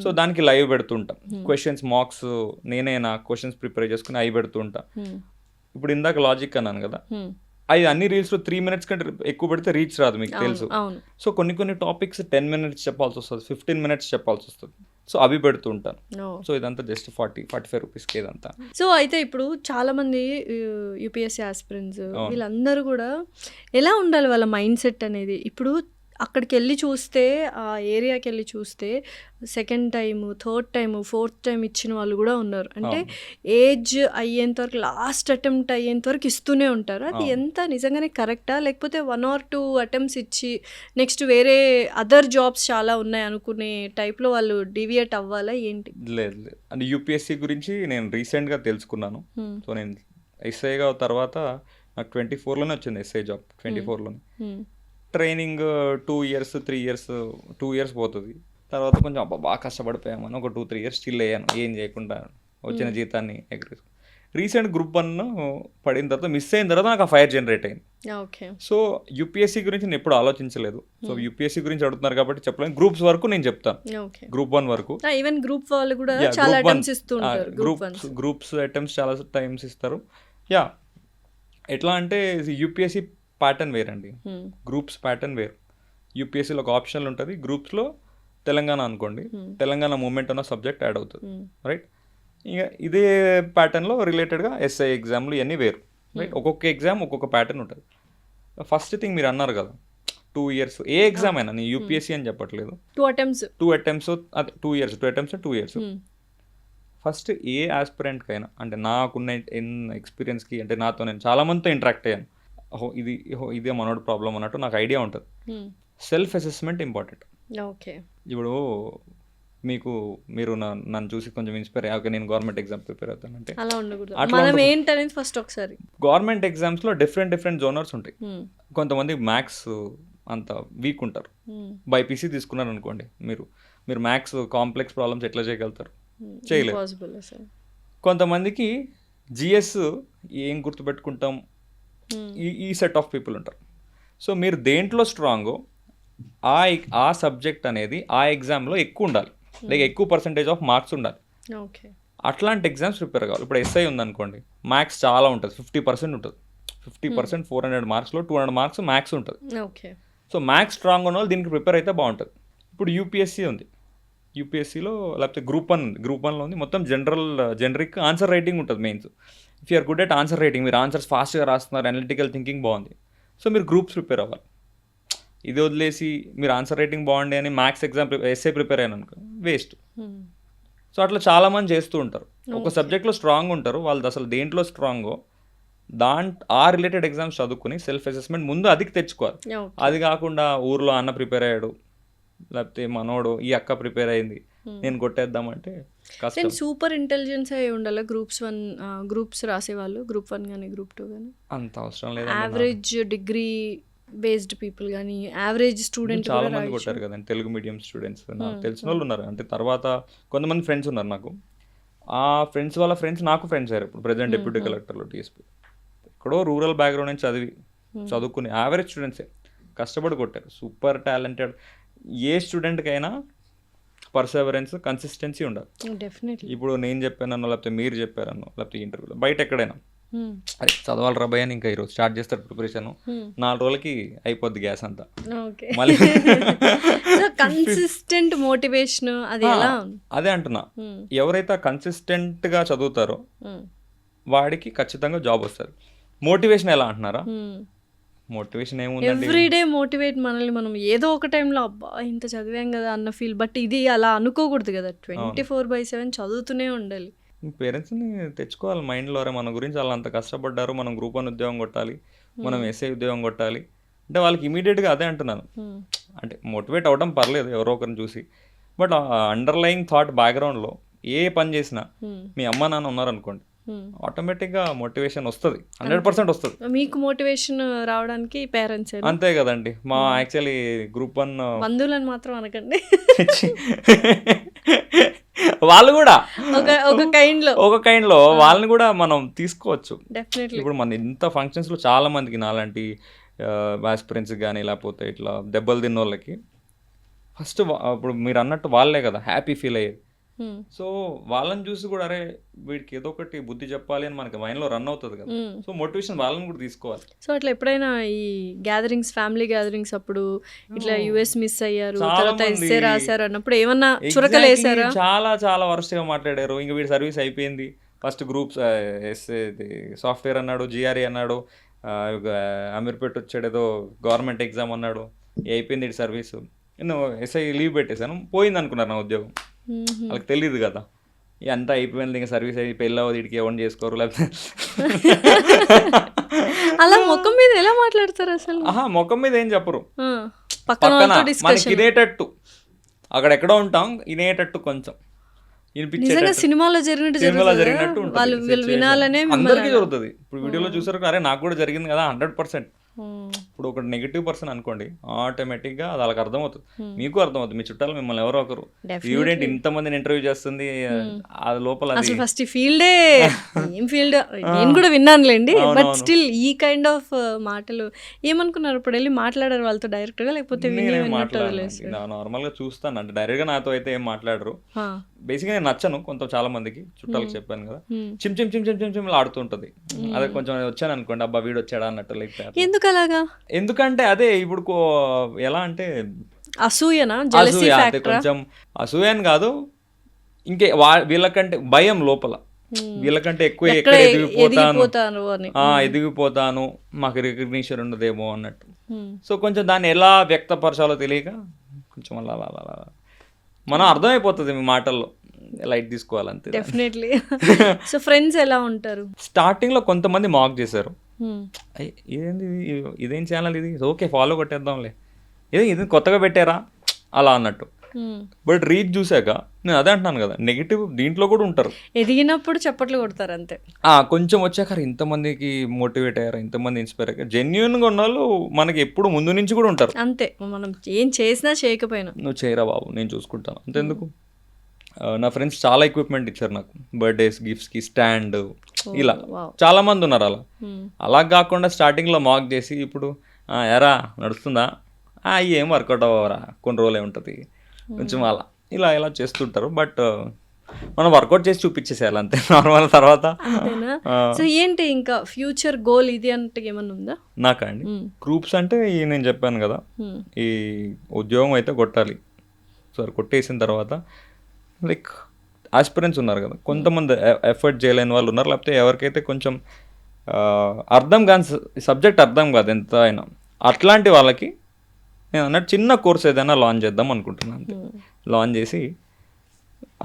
సో దానికి లైవ్ పెడుతుంటాం, క్వశ్చన్స్ మార్క్స్ నేనే నా క్వశ్చన్స్ ప్రిపేర్ చేసుకుని అవి పెడుతుంటా. ఇప్పుడు ఇందాక లాజిక్ అన్నాను కదా, అది అన్ని రీల్స్లో 3 minutes కంటే ఎక్కువ పెడితే రీచ్ రాదు, మీకు తెలుసు. సో కొన్ని టాపిక్స్ 10 minutes చెప్పాల్సి వస్తుంది, 15 minutes చెప్పాల్సి వస్తుంది. సో అవి పెడుతూ ఉంటాను. సో ఇదంతా జస్ట్ 40-45 రూపీస్కి ఇదంతా. సో అయితే ఇప్పుడు చాలా మంది యూపీఎస్సీ ఆస్పిరెంట్స్ వీళ్ళందరూ కూడా ఎలా ఉండాలి వాళ్ళ మైండ్ సెట్ అనేది? ఇప్పుడు అక్కడికి వెళ్ళి చూస్తే, ఆ ఏరియాకి వెళ్ళి చూస్తే, second time, third time, fourth time ఇచ్చిన వాళ్ళు కూడా ఉన్నారు. అంటే ఏజ్ అయ్యేంత వరకు, లాస్ట్ అటెంప్ట్ అయ్యేంత వరకు ఇస్తూనే ఉంటారు. అది ఎంత నిజంగానే కరెక్టా, లేకపోతే 1 or 2 attempts ఇచ్చి నెక్స్ట్ వేరే అదర్ జాబ్స్ చాలా ఉన్నాయి అనుకునే టైప్లో వాళ్ళు డివియేట్ అవ్వాలా ఏంటి? లేదు అంటే యూపీఎస్సీ గురించి నేను రీసెంట్గా తెలుసుకున్నాను. సో నేను ఎస్ఐగా తర్వాత నాకు 24లోనే వచ్చింది ఎస్ఐ జాబ్. 24లోనే ట్రైనింగ్ 2 years 3 years 2 years పోతుంది. తర్వాత కొంచెం బాగా కష్టపడిపోయామని ఒక 2-3 years స్టిల్ అయ్యాను, ఏం చేయకుండా వచ్చిన జీతాన్ని ఎగ్రీ. రీసెంట్ గ్రూప్ 1 పడిన తర్వాత, మిస్ అయిన తర్వాత నాకు ఆ ఫైర్ జనరేట్ అయింది. సో యూపీఎస్సీ గురించి నేను ఎప్పుడు ఆలోచించలేదు. సో యూపీఎస్సీ గురించి అడుగుతున్నారు కాబట్టి చెప్పలేను. గ్రూప్స్ వరకు నేను చెప్తాను, గ్రూప్ 1 వరకు. ఈవెన్ గ్రూప్ వాళ్ళు కూడా చాలా అటెంప్ట్స్ ఇస్తుంటారు. గ్రూప్స్ అటెంప్ట్స్ చాలా టైమ్స్ ఇస్తారు. ఎట్లా అంటే యూపీఎస్సీ ప్యాటర్న్ వేరండి, గ్రూప్స్ ప్యాటర్న్ వేరు. యూపీఎస్సీలో ఒక ఆప్షనల్ ఉంటుంది, గ్రూప్స్లో తెలంగాణ అనుకోండి, తెలంగాణ మూమెంట్ అన్న సబ్జెక్ట్ యాడ్ అవుతుంది, రైట్. ఇక ఇదే ప్యాటర్న్లో రిలేటెడ్గా ఎస్ఐ ఎగ్జామ్లు ఇవన్నీ వేరు, రైట్. ఒక్కొక్క ఎగ్జామ్ ఒక్కొక్క ప్యాటర్న్ ఉంటుంది. ఫస్ట్ థింగ్ మీరు అన్నారు కదా 2 years, ఏ ఎగ్జామ్ అయినా, నేను యూపీఎస్సీ అని చెప్పట్లేదు, 2 attempts అదే 2 years, 2 attempts 2 years. ఫస్ట్ ఏ ఆస్పిరెంట్కైనా, అంటే నాకున్న ఎక్స్పీరియన్స్కి, అంటే నాతో నేను చాలామందితో ఇంటరాక్ట్ అయ్యాను, ఇదే మనోడు ప్రాబ్లం అన్నట్టు నాకు ఐడియా ఉంటుంది. Self assessment important. ఇప్పుడు మీరు నన్ను చూసి కొంచెం ఇన్స్పైర్ అయ్యా, నేను గవర్నమెంట్ ఎగ్జామ్ ప్రిపేర్ అవుతానంటే గవర్నమెంట్ ఎగ్జామ్స్లో డిఫరెంట్ జోనర్స్ ఉంటాయి. కొంతమంది మ్యాథ్స్ అంత వీక్ ఉంటారు, బైపీసీ తీసుకున్నారు అనుకోండి, మీరు మీరు మ్యాథ్స్ కాంప్లెక్స్ ప్రాబ్లమ్స్ ఎట్లా చేయగలుగుతారు? చేయలేరు. పాసిబుల్ అసలు. కొంతమందికి జిఎస్ ఏం గుర్తుపెట్టుకుంటాం, ఈ సెట్ ఆఫ్ పీపుల్ ఉంటారు. సో మీరు దేంట్లో స్ట్రాంగో ఆ సబ్జెక్ట్ అనేది ఆ ఎగ్జామ్లో ఎక్కువ ఉండాలి, లైక్ ఎక్కువ పర్సంటేజ్ ఆఫ్ మార్క్స్ ఉండాలి. ఓకే. అట్లాంటి ఎగ్జామ్స్ ప్రిపేర్ కావాలి. ఇప్పుడు ఎస్ఐ ఉందనుకోండి, మ్యాథ్స్ చాలా ఉంటుంది, 50% ఉంటుంది. 50% 400 మార్క్స్లో 200 మార్క్స్ మ్యాథ్స్ ఉంటుంది. ఓకే. సో మ్యాథ్స్ స్ట్రాంగ్ ఉన్న వాళ్ళు దీనికి ప్రిపేర్ అయితే బాగుంటుంది. ఇప్పుడు యూపీఎస్సీ ఉంది, యూపీఎస్సీలో లేకపోతే గ్రూప్ 1 ఉంది, మొత్తం జనరిక్ ఆన్సర్ రైటింగ్ ఉంటుంది mains. If you're good at answer writing, మీరు ఆన్సర్స్ ఫాస్ట్గా రాస్తున్నారు, అనలిటికల్ థింకింగ్ బాగుంది, సో మీరు గ్రూప్స్ ప్రిపేర్ అవ్వాలి. ఇది వదిలేసి మీరు ఆన్సర్ రైటింగ్ బాగుండే అని మ్యాథ్స్ ఎగ్జామ్ ఎస్ఏ ప్రిపేర్ అయ్యాను అనుకో, వేస్ట్. సో అట్లా చాలామంది చేస్తూ ఉంటారు. ఒక సబ్జెక్ట్లో స్ట్రాంగ్ ఉంటారు, వాళ్ళది అసలు దేంట్లో స్ట్రాంగో ఆ రిలేటెడ్ ఎగ్జామ్స్ చదువుకుని సెల్ఫ్ అసెస్మెంట్ ముందు అదికి తెచ్చుకోవాలి. అది కాకుండా ఊర్లో అన్న ప్రిపేర్ అయ్యాడు, లేకపోతే మనోడు ఈ అక్క ప్రిపేర్ అయింది, నేను కొట్టేద్దామంటే కష్టం. సూపర్ ఇంటెలిజెన్స్ అయి ఉండాలి గ్రూప్స్ రాసేవాళ్ళు, గ్రూప్ 1 కానీ గ్రూప్ 2 కానీ. అంత అవసరం లేదు. యావరేజ్ డిగ్రీ బేస్డ్ పీపుల్ కానీ యావరేజ్ స్టూడెంట్ చాలా మంది కొట్టారు కదండి, తెలుగు మీడియం స్టూడెంట్స్ నాకు తెలిసిన వాళ్ళు ఉన్నారు. అంటే తర్వాత కొంతమంది ఫ్రెండ్స్ ఉన్నారు నాకు, ఆ ఫ్రెండ్స్ వాళ్ళ ఫ్రెండ్స్ నాకు ఫ్రెండ్స్ అయ్యారు. ఇప్పుడు ప్రెజెంట్ డిప్యూటీ కలెక్టర్లో టీఎస్పీ, ఎక్కడో రూరల్ బ్యాక్గ్రౌండ్ నుంచి చదువుకుని యావరేజ్ స్టూడెంట్సే కష్టపడి కొట్టారు. Super talented. ఏ స్టూడెంట్కైనా పర్సెవరెన్స్, కన్సిస్టెన్సీ ఉండాలి. డెఫినెట్లీ. ఇప్పుడు నేను చెప్పానో లేకపోతే మీరు చెప్పారనో లేకపోతే ఇంటర్వ్యూలో బయట ఎక్కడైనా అదే చదవాలి రాబాయ్ అని ఇంకా ఈరోజు స్టార్ట్ చేస్తారు ప్రిపరేషన్, 4 రోజులకి అయిపోద్ది గ్యాస్ అంతా. మళ్ళీ కన్సిస్టెంట్ మోటివేషన్ అది ఎలా? అదే అంటున్నా, ఎవరైతే కన్సిస్టెంట్గా చదువుతారో వాడికి ఖచ్చితంగా జాబ్ వస్తుంది. మోటివేషన్ ఎలా అంటున్నారా? మోటివేషన్ ఏముందండి, ఎవ్రీడే మోటివేట్ మనల్ని మనం ఏదో ఒక టైంలో అబ్బా ఇంత చదివాం కదా అన్న ఫీల్. బట్ ఇది అలా అనుకోకూడదు కదా, 24/7 చదువుతూనే ఉండాలి. పేరెంట్స్ని తెచ్చుకోవాలి మైండ్లో, మన గురించి వాళ్ళు అంత కష్టపడ్డారు, మనం గ్రూప్ 1 ఉద్యోగం కొట్టాలి, మనం ఎస్ఐ ఉద్యోగం కొట్టాలి అంటే వాళ్ళకి ఇమీడియట్గా అదే అంటున్నాను. అంటే మోటివేట్ అవ్వడం పర్లేదు ఎవరో ఒకరిని చూసి, బట్ అండర్లయింగ్ థాట్ బ్యాక్గ్రౌండ్లో ఏ పని చేసినా మీ అమ్మ నాన్న ఉన్నారనుకోండి, ఆటోమేటిక్గా మోటివేషన్ వస్తుంది, 100% వస్తుంది. మీకు మోటివేషన్ రావడానికి పేరెంట్స్ అంతే కదండి. మా యాక్చువల్లీ గ్రూప్ 1 బంధువులను మాత్రం అనకండి, వాళ్ళు కూడా ఒక కైండ్ లో వాళ్ళని కూడా మనం తీసుకోవచ్చు. డెఫినెట్లీ. ఇప్పుడు మన ఇంత ఫంక్షన్స్లో చాలా మందికి నాలాంటి ఆస్పిరెంట్స్కి కానీ లేకపోతే ఇట్లా దెబ్బలు తిన్న వాళ్ళకి ఫస్ట్ ఇప్పుడు మీరు అన్నట్టు వాళ్ళే కదా హ్యాపీ ఫీల్ అయ్యేది. సో వాళ్ళని చూసి కూడా అరే వీడికి ఏదో ఒకటి బుద్ధి చెప్పాలి అని మనకి మైండ్లో రన్ అవుతుంది కదా. సో మోటివేషన్ వాళ్ళని కూడా తీసుకోవాలి. సో అట్లా ఎప్పుడైనా ఈ గ్యాదరింగ్స్, ఫ్యామిలీ గ్యాదరింగ్స్ అప్పుడు ఇట్లా యుఎస్ మిస్ అయ్యారు, తర్వాత ఎస్ఏ రాశారు అన్నప్పుడు ఏమన్నా చురకలు వేసారా? చాలా చాలా వరస్ట్గా మాట్లాడారు. ఇంకా వీడి సర్వీస్ అయిపోయింది, ఫస్ట్ గ్రూప్స్ ఎస్ఏ సాఫ్ట్వేర్ అన్నాడు, జిఆర్ఏ అన్నాడు, అమీర్పేట్ వచ్చాడు ఏదో గవర్నమెంట్ ఎగ్జామ్ అన్నాడు, అయిపోయింది వీడి సర్వీసు, నేను ఎస్ఐ లీవ్ పెట్టేశాను, పోయింది అనుకున్నారు నా ఉద్యోగం. వాళ్ళకి తెలియదు కదా అంతా అయిపోయింది, ఇంకా సర్వీస్ అయ్యి పెళ్ళి అవ్వదు, వీడికి ఎవరిని చేసుకోరు, లేకపోతే అలా ముఖం మీద ఎలా మాట్లాడతారు అసలు? ముఖం మీద ఏం చెప్పరు, పక్కన మనకి వినేటట్టు, అక్కడెక్కడో ఉంటాం వినేటట్టు, కొంచెం సినిమాలో జరిగినట్టు వినాలనే అందరికీ జరుగుతుంది. ఇప్పుడు వీడియోలో చూసారు, అరే నాకు కూడా జరిగింది కదా, 100%. ఇప్పుడు ఒక నెగిటివ్ పర్సన్ అనుకోండి, ఆటోమేటిక్గా అది వాళ్ళకి అర్థమవుతుంది, మీకు అర్థమవుతుంది, మీ చుట్టాలు మిమ్మల్ని ఎవరో ఒకరు ఈవిడెంట్ ఇంతమందిని ఇంటర్వ్యూ చేస్తుంది, అది లోపల ఫస్ట్ ఫీల్డే ఏం ఫీల్డ్ నేను కూడా విన్నానులేండి. బట్ స్టిల్ ఈ కైండ్ ఆఫ్ మాటలు ఏమనుకున్నారు? ఇప్పుడు వెళ్ళి మాట్లాడారు వాళ్ళతో డైరెక్ట్ గా, లేకపోతే నార్మల్ గా చూస్తాను, అంటే డైరెక్ట్ గా నాతో అయితే ఏం మాట్లాడరు. బేసిక్గా నేను నచ్చను చాలా మందికి, చుట్టాలకు చెప్పాను కదా, చిమ్ చిమ్ చిమ్ చిమ్ చిమ్ చిమ్ ఆడుతుంటది. అదే కొంచెం వచ్చాను అనుకోండి, అబ్బా వీడు వచ్చాడా అన్నట్టు. లైక్ ఎందుకు అలాగా? ఎందుకంటే అదే ఇప్పుడు ఎలా అంటే అసూయనా, కొంచెం అసూయని కాదు, ఇంకే వీళ్ళకంటే భయం లోపల, వీళ్ళకంటే ఎక్కువ ఎక్కడ ఎదిగిపోతాను, మాకు రికగ్నిషన్ ఉండదేమో అన్నట్టు. సో కొంచెం దాన్ని ఎలా వ్యక్తపరచాలో తెలియక కొంచెం అలా మనం అర్థమైపోతుంది మీ మాటల్లో, లైట్ తీసుకోవాలంతే. డెఫినెట్లీ. సో ఫ్రెండ్స్ ఎలా ఉంటారు? స్టార్టింగ్ లో కొంతమంది మాక్ చేశారు, ఇదేంది ఇదేం ఛానల్ ఇది, ఓకే ఫాలో కొట్టేద్దాంలే, ఇది కొత్తగా పెట్టారా అలా అన్నట్టు. బట్ రీచ్ చూశాక నేను అదే అంటున్నాను కదా, నెగిటివ్ దీంట్లో కూడా ఉంటారు. ఎదిగినప్పుడు చప్పట్లు కొడతారు అంతే. కొంచెం వచ్చాక "అరే, ఇంతమందికి మోటివేట్ అయ్యారు, ఇంతమంది ఇన్స్పైర్ అయ్యారు, జెన్యున్గా ఉన్న వాళ్ళు మనకి ఎప్పుడు ముందు నుంచి కూడా ఉంటారు. అంతే, మనం ఏం చేసినా చేయకపోయినా నువ్వు చేయరా బాబు, నేను చూసుకుంటాను అంతెందుకు. నా ఫ్రెండ్స్ చాలా ఎక్విప్మెంట్ ఇచ్చారు నాకు, బర్త్డేస్ గిఫ్ట్స్కి స్టాండ్, ఇలా చాలా మంది ఉన్నారు. అలా కాకుండా స్టార్టింగ్లో మాక్ చేసి ఇప్పుడు ఎరా నడుస్తుందా, ఏం వర్కౌట్ అవ్వరా, కొన్ని రోజులే ఉంటుంది కొంచెం అలా ఇలా ఇలా చేస్తుంటారు. బట్ మనం వర్కౌట్ చేసి చూపించేసేయాలి అంతే నార్మల్. తర్వాత సో ఏంటి ఇంకా ఫ్యూచర్ గోల్ ఇది అంటే ఏమన్నా ఉందా? నాకా అండి, గ్రూప్స్ అంటే నేను చెప్పాను కదా, ఈ ఉద్యోగం అయితే కొట్టాలి. సో కొట్టేసిన తర్వాత లైక్ ఆస్పిరెంట్స్ ఉన్నారు కదా, కొంతమంది ఎఫర్ట్ చేయలేని వాళ్ళు ఉన్నారు, లేకపోతే ఎవరికైతే కొంచెం అర్థం కాని సబ్జెక్ట్ అర్థం కాదు ఎంత అయినా, అట్లాంటి వాళ్ళకి నేను అన్నట్టు చిన్న కోర్స్ ఏదైనా లాంచ్ చేద్దాం అనుకుంటున్నాను అంతే. లాంచ్ చేసి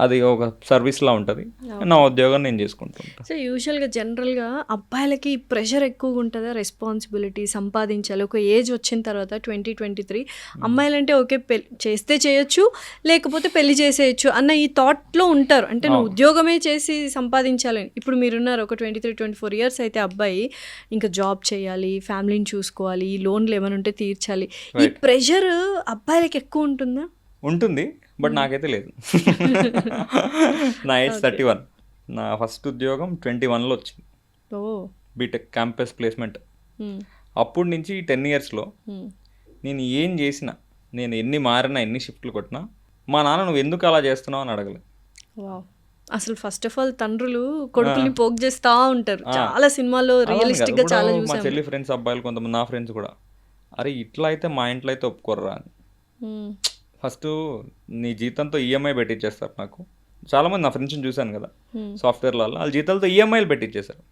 అది ఒక సర్వీస్లా ఉంటుంది, నా ఉద్యోగం నేను చేసుకుంటుంటాను. సో యూజువల్గా జనరల్గా అబ్బాయిలకి ప్రెషర్ ఎక్కువగా ఉంటుందా, రెస్పాన్సిబిలిటీ సంపాదించాలి ఒక ఏజ్ వచ్చిన తర్వాత 20-23, అమ్మాయిలంటే ఓకే చేస్తే చేయొచ్చు లేకపోతే పెళ్లి చేసేయచ్చు అన్న ఈ థాట్లో ఉంటారు. అంటే నువ్వు ఉద్యోగమే చేసి సంపాదించాలని. ఇప్పుడు మీరున్నారు ఒక 23-24 ఇయర్స్ అయితే అబ్బాయి ఇంకా జాబ్ చేయాలి, ఫ్యామిలీని చూసుకోవాలి, ఈ లోన్లు ఏమైనా ఉంటే తీర్చాలి, ఈ ప్రెషర్ అబ్బాయిలకి ఎక్కువ ఉంటుందా? ఉంటుంది, బట్ నాకైతే లేదు. నా ఏజ్ 31, నా ఫస్ట్ ఉద్యోగం 21లో వచ్చింది, బీటెక్ క్యాంపస్ ప్లేస్మెంట్. అప్పటి నుంచి 10 ఇయర్స్లో నేను ఏం చేసినా, నేను ఎన్ని మారినా, ఎన్ని షిఫ్ట్లు కొట్టినా, మా నాన్న నువ్వు ఎందుకు అలా చేస్తున్నావు అని అడగలేదు. అసలు ఫస్ట్ ఆఫ్ ఆల్ తండ్రులు కొడుకుల్ని పోక్ చేస్తూ ఉంటారు, చాలా సినిమాల్లో రియలిస్టిక్ గా చాలా చూసాం. మా చెల్లి ఫ్రెండ్స్ అబ్బాయిలు కొంతమంది, నా ఫ్రెండ్స్ కూడా, అరే ఇట్లా అయితే మా ఇంట్లో అయితే ఒప్పుకోర్రా అని. ఫస్ట్ నీ జీతంతో ఈఎంఐ పెట్టించేస్తారు నాకు. చాలామంది నా ఫ్రెండ్స్ని చూశాను కదా సాఫ్ట్వేర్ల వాళ్ళ జీతాలతో ఈఎంఐలు పెట్టించేశారు,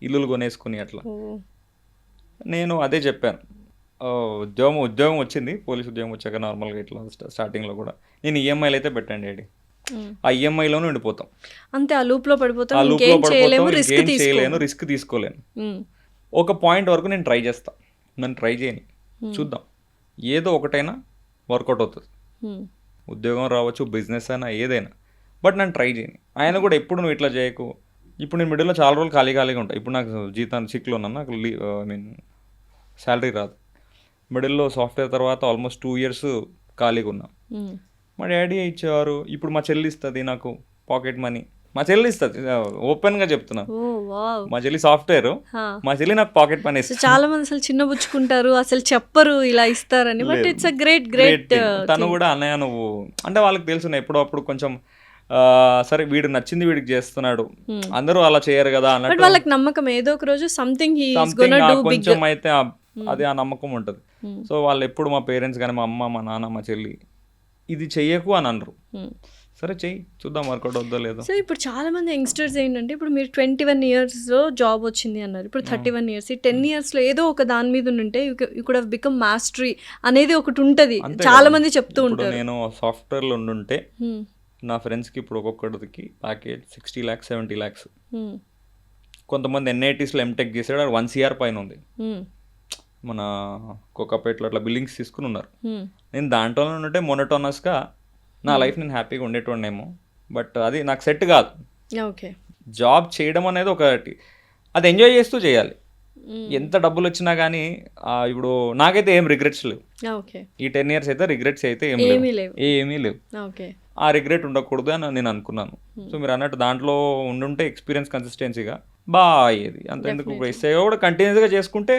ఇల్లులు కొనేసుకుని అట్లా. నేను అదే చెప్పాను, ఉద్యోగం వచ్చింది, పోలీస్ ఉద్యోగం వచ్చాక నార్మల్గా ఇట్లా స్టార్టింగ్లో కూడా నేను ఈఎంఐలు అయితే పెట్టండి డాడీ, ఆ ఈఎంఐలోనే ఉండిపోతాం అంతే, ఆ లూప్లో పడిపోతాం, రిస్క్ తీసుకోలేను. ఒక పాయింట్ వరకు నేను ట్రై చేస్తాను, నన్ను ట్రై చేయని చూద్దాం, ఏదో ఒకటైనా వర్కౌట్ అవుతుంది. ఉద్యోగం రావచ్చు, బిజినెస్ అయినా ఏదైనా, బట్ నన్ను ట్రై చేయని. ఆయన కూడా ఎప్పుడు నువ్వు ఇట్లా చేయకు, ఇప్పుడు నేను మిడిల్లో చాలా రోజులు ఖాళీగా ఉంటాయి. ఇప్పుడు నాకు జీతాన్ని సిక్లో ఉన్నాను, నాకు శాలరీ రాదు. మిడిల్లో సాఫ్ట్వేర్ తర్వాత ఆల్మోస్ట్ 2 ఇయర్స్ ఖాళీగా ఉన్నా. మా డాడీ ఇచ్చేవారు, ఇప్పుడు మా చెల్లి ఇస్తుంది నాకు పాకెట్ మనీ, మా చెల్లి ఇస్తుంది, ఓపెన్గా చెప్తున్నాను. మా చెల్లి సాఫ్ట్వేర్, మా చెల్లి నాకు పాకెట్ మనీ ఇస్తుంది. చాలా మంది అసలు చిన్నబుచ్చుకుంటారు, అసలు చెప్పరు ఇలా ఇస్తారని, బట్ ఇట్స్ అ గ్రేట్. తను కూడా అన్నయ్య నువ్వు అంటే వాళ్ళకి తెలుసు ఎప్పుడప్పుడు కొంచెం సరే వీడు నచ్చింది వీడికి చేస్తున్నాడు, అందరూ అలా చేయరు కదా అన్నట్టు వాళ్ళకి నమ్మకం, ఏదో ఒక రోజు సంథింగ్ కొంచెం అయితే అది ఆ నమ్మకం ఉంటుంది. సో వాళ్ళు ఎప్పుడు మా పేరెంట్స్ కానీ మా అమ్మ, మా నాన్న, మా చెల్లి ఇది చెయ్యకు అని అనరు. సరే చెయ్యి, చూద్దాం వర్కౌట్ అవుతుందో లేదో. సో ఇప్పుడు చాలా మంది యంగ్స్టర్స్ ఏంటంటే, ఇప్పుడు మీరు 21 ఇయర్స్లో జాబ్ వచ్చింది అన్నారు, ఇప్పుడు 31 ఇయర్స్, ఈ 10 ఇయర్స్లో ఏదో ఒక దాని మీద ఉంటే you could have become mastery అనేది ఒకటి ఉంటుంది, చాలా మంది చెప్తూ ఉంటారు. నేను సాఫ్ట్వేర్లో ఉండుంటే నా ఫ్రెండ్స్కి ఇప్పుడు ఒక్కొక్కడికి ప్యాకేజ్ 60 lakhs 70 lakhs. కొంతమంది ఎన్ఐటీస్లో ఎంటెక్ చేసాడు, 1 CR పైన ఉంది. మన కోకాపేటలో అట్లా బిల్డింగ్స్ తీసుకుని ఉన్నారు. నేను దాంట్లోనే ఉంటే మోనోటోనస్గా నా లైఫ్ నేను హ్యాపీగా ఉండేటోడేమో, బట్ అది నాకు సెట్ కాదు. ఓకే, జాబ్ చేయడం అనేది ఒకటి, అది ఎంజాయ్ చేస్తూ చేయాలి. ఎంత డబ్బులు వచ్చినా కానీ ఇప్పుడు నాకైతే ఏం రిగ్రెట్స్ లేవు. ఈ 10 years అయితే రిగ్రెట్స్ అయితే ఏమీ లేవు. ఆ రిగ్రెట్ ఉండకూడదు అని నేను అనుకున్నాను. సో మీరు అన్నట్టు దాంట్లో ఉండుంటే ఎక్స్పీరియన్స్ కన్సిస్టెన్సీగా బాగా అయ్యేది. అంతెందుకు ఇప్పుడు ఎస్ఐ కూడా కంటిన్యూస్గా చేసుకుంటే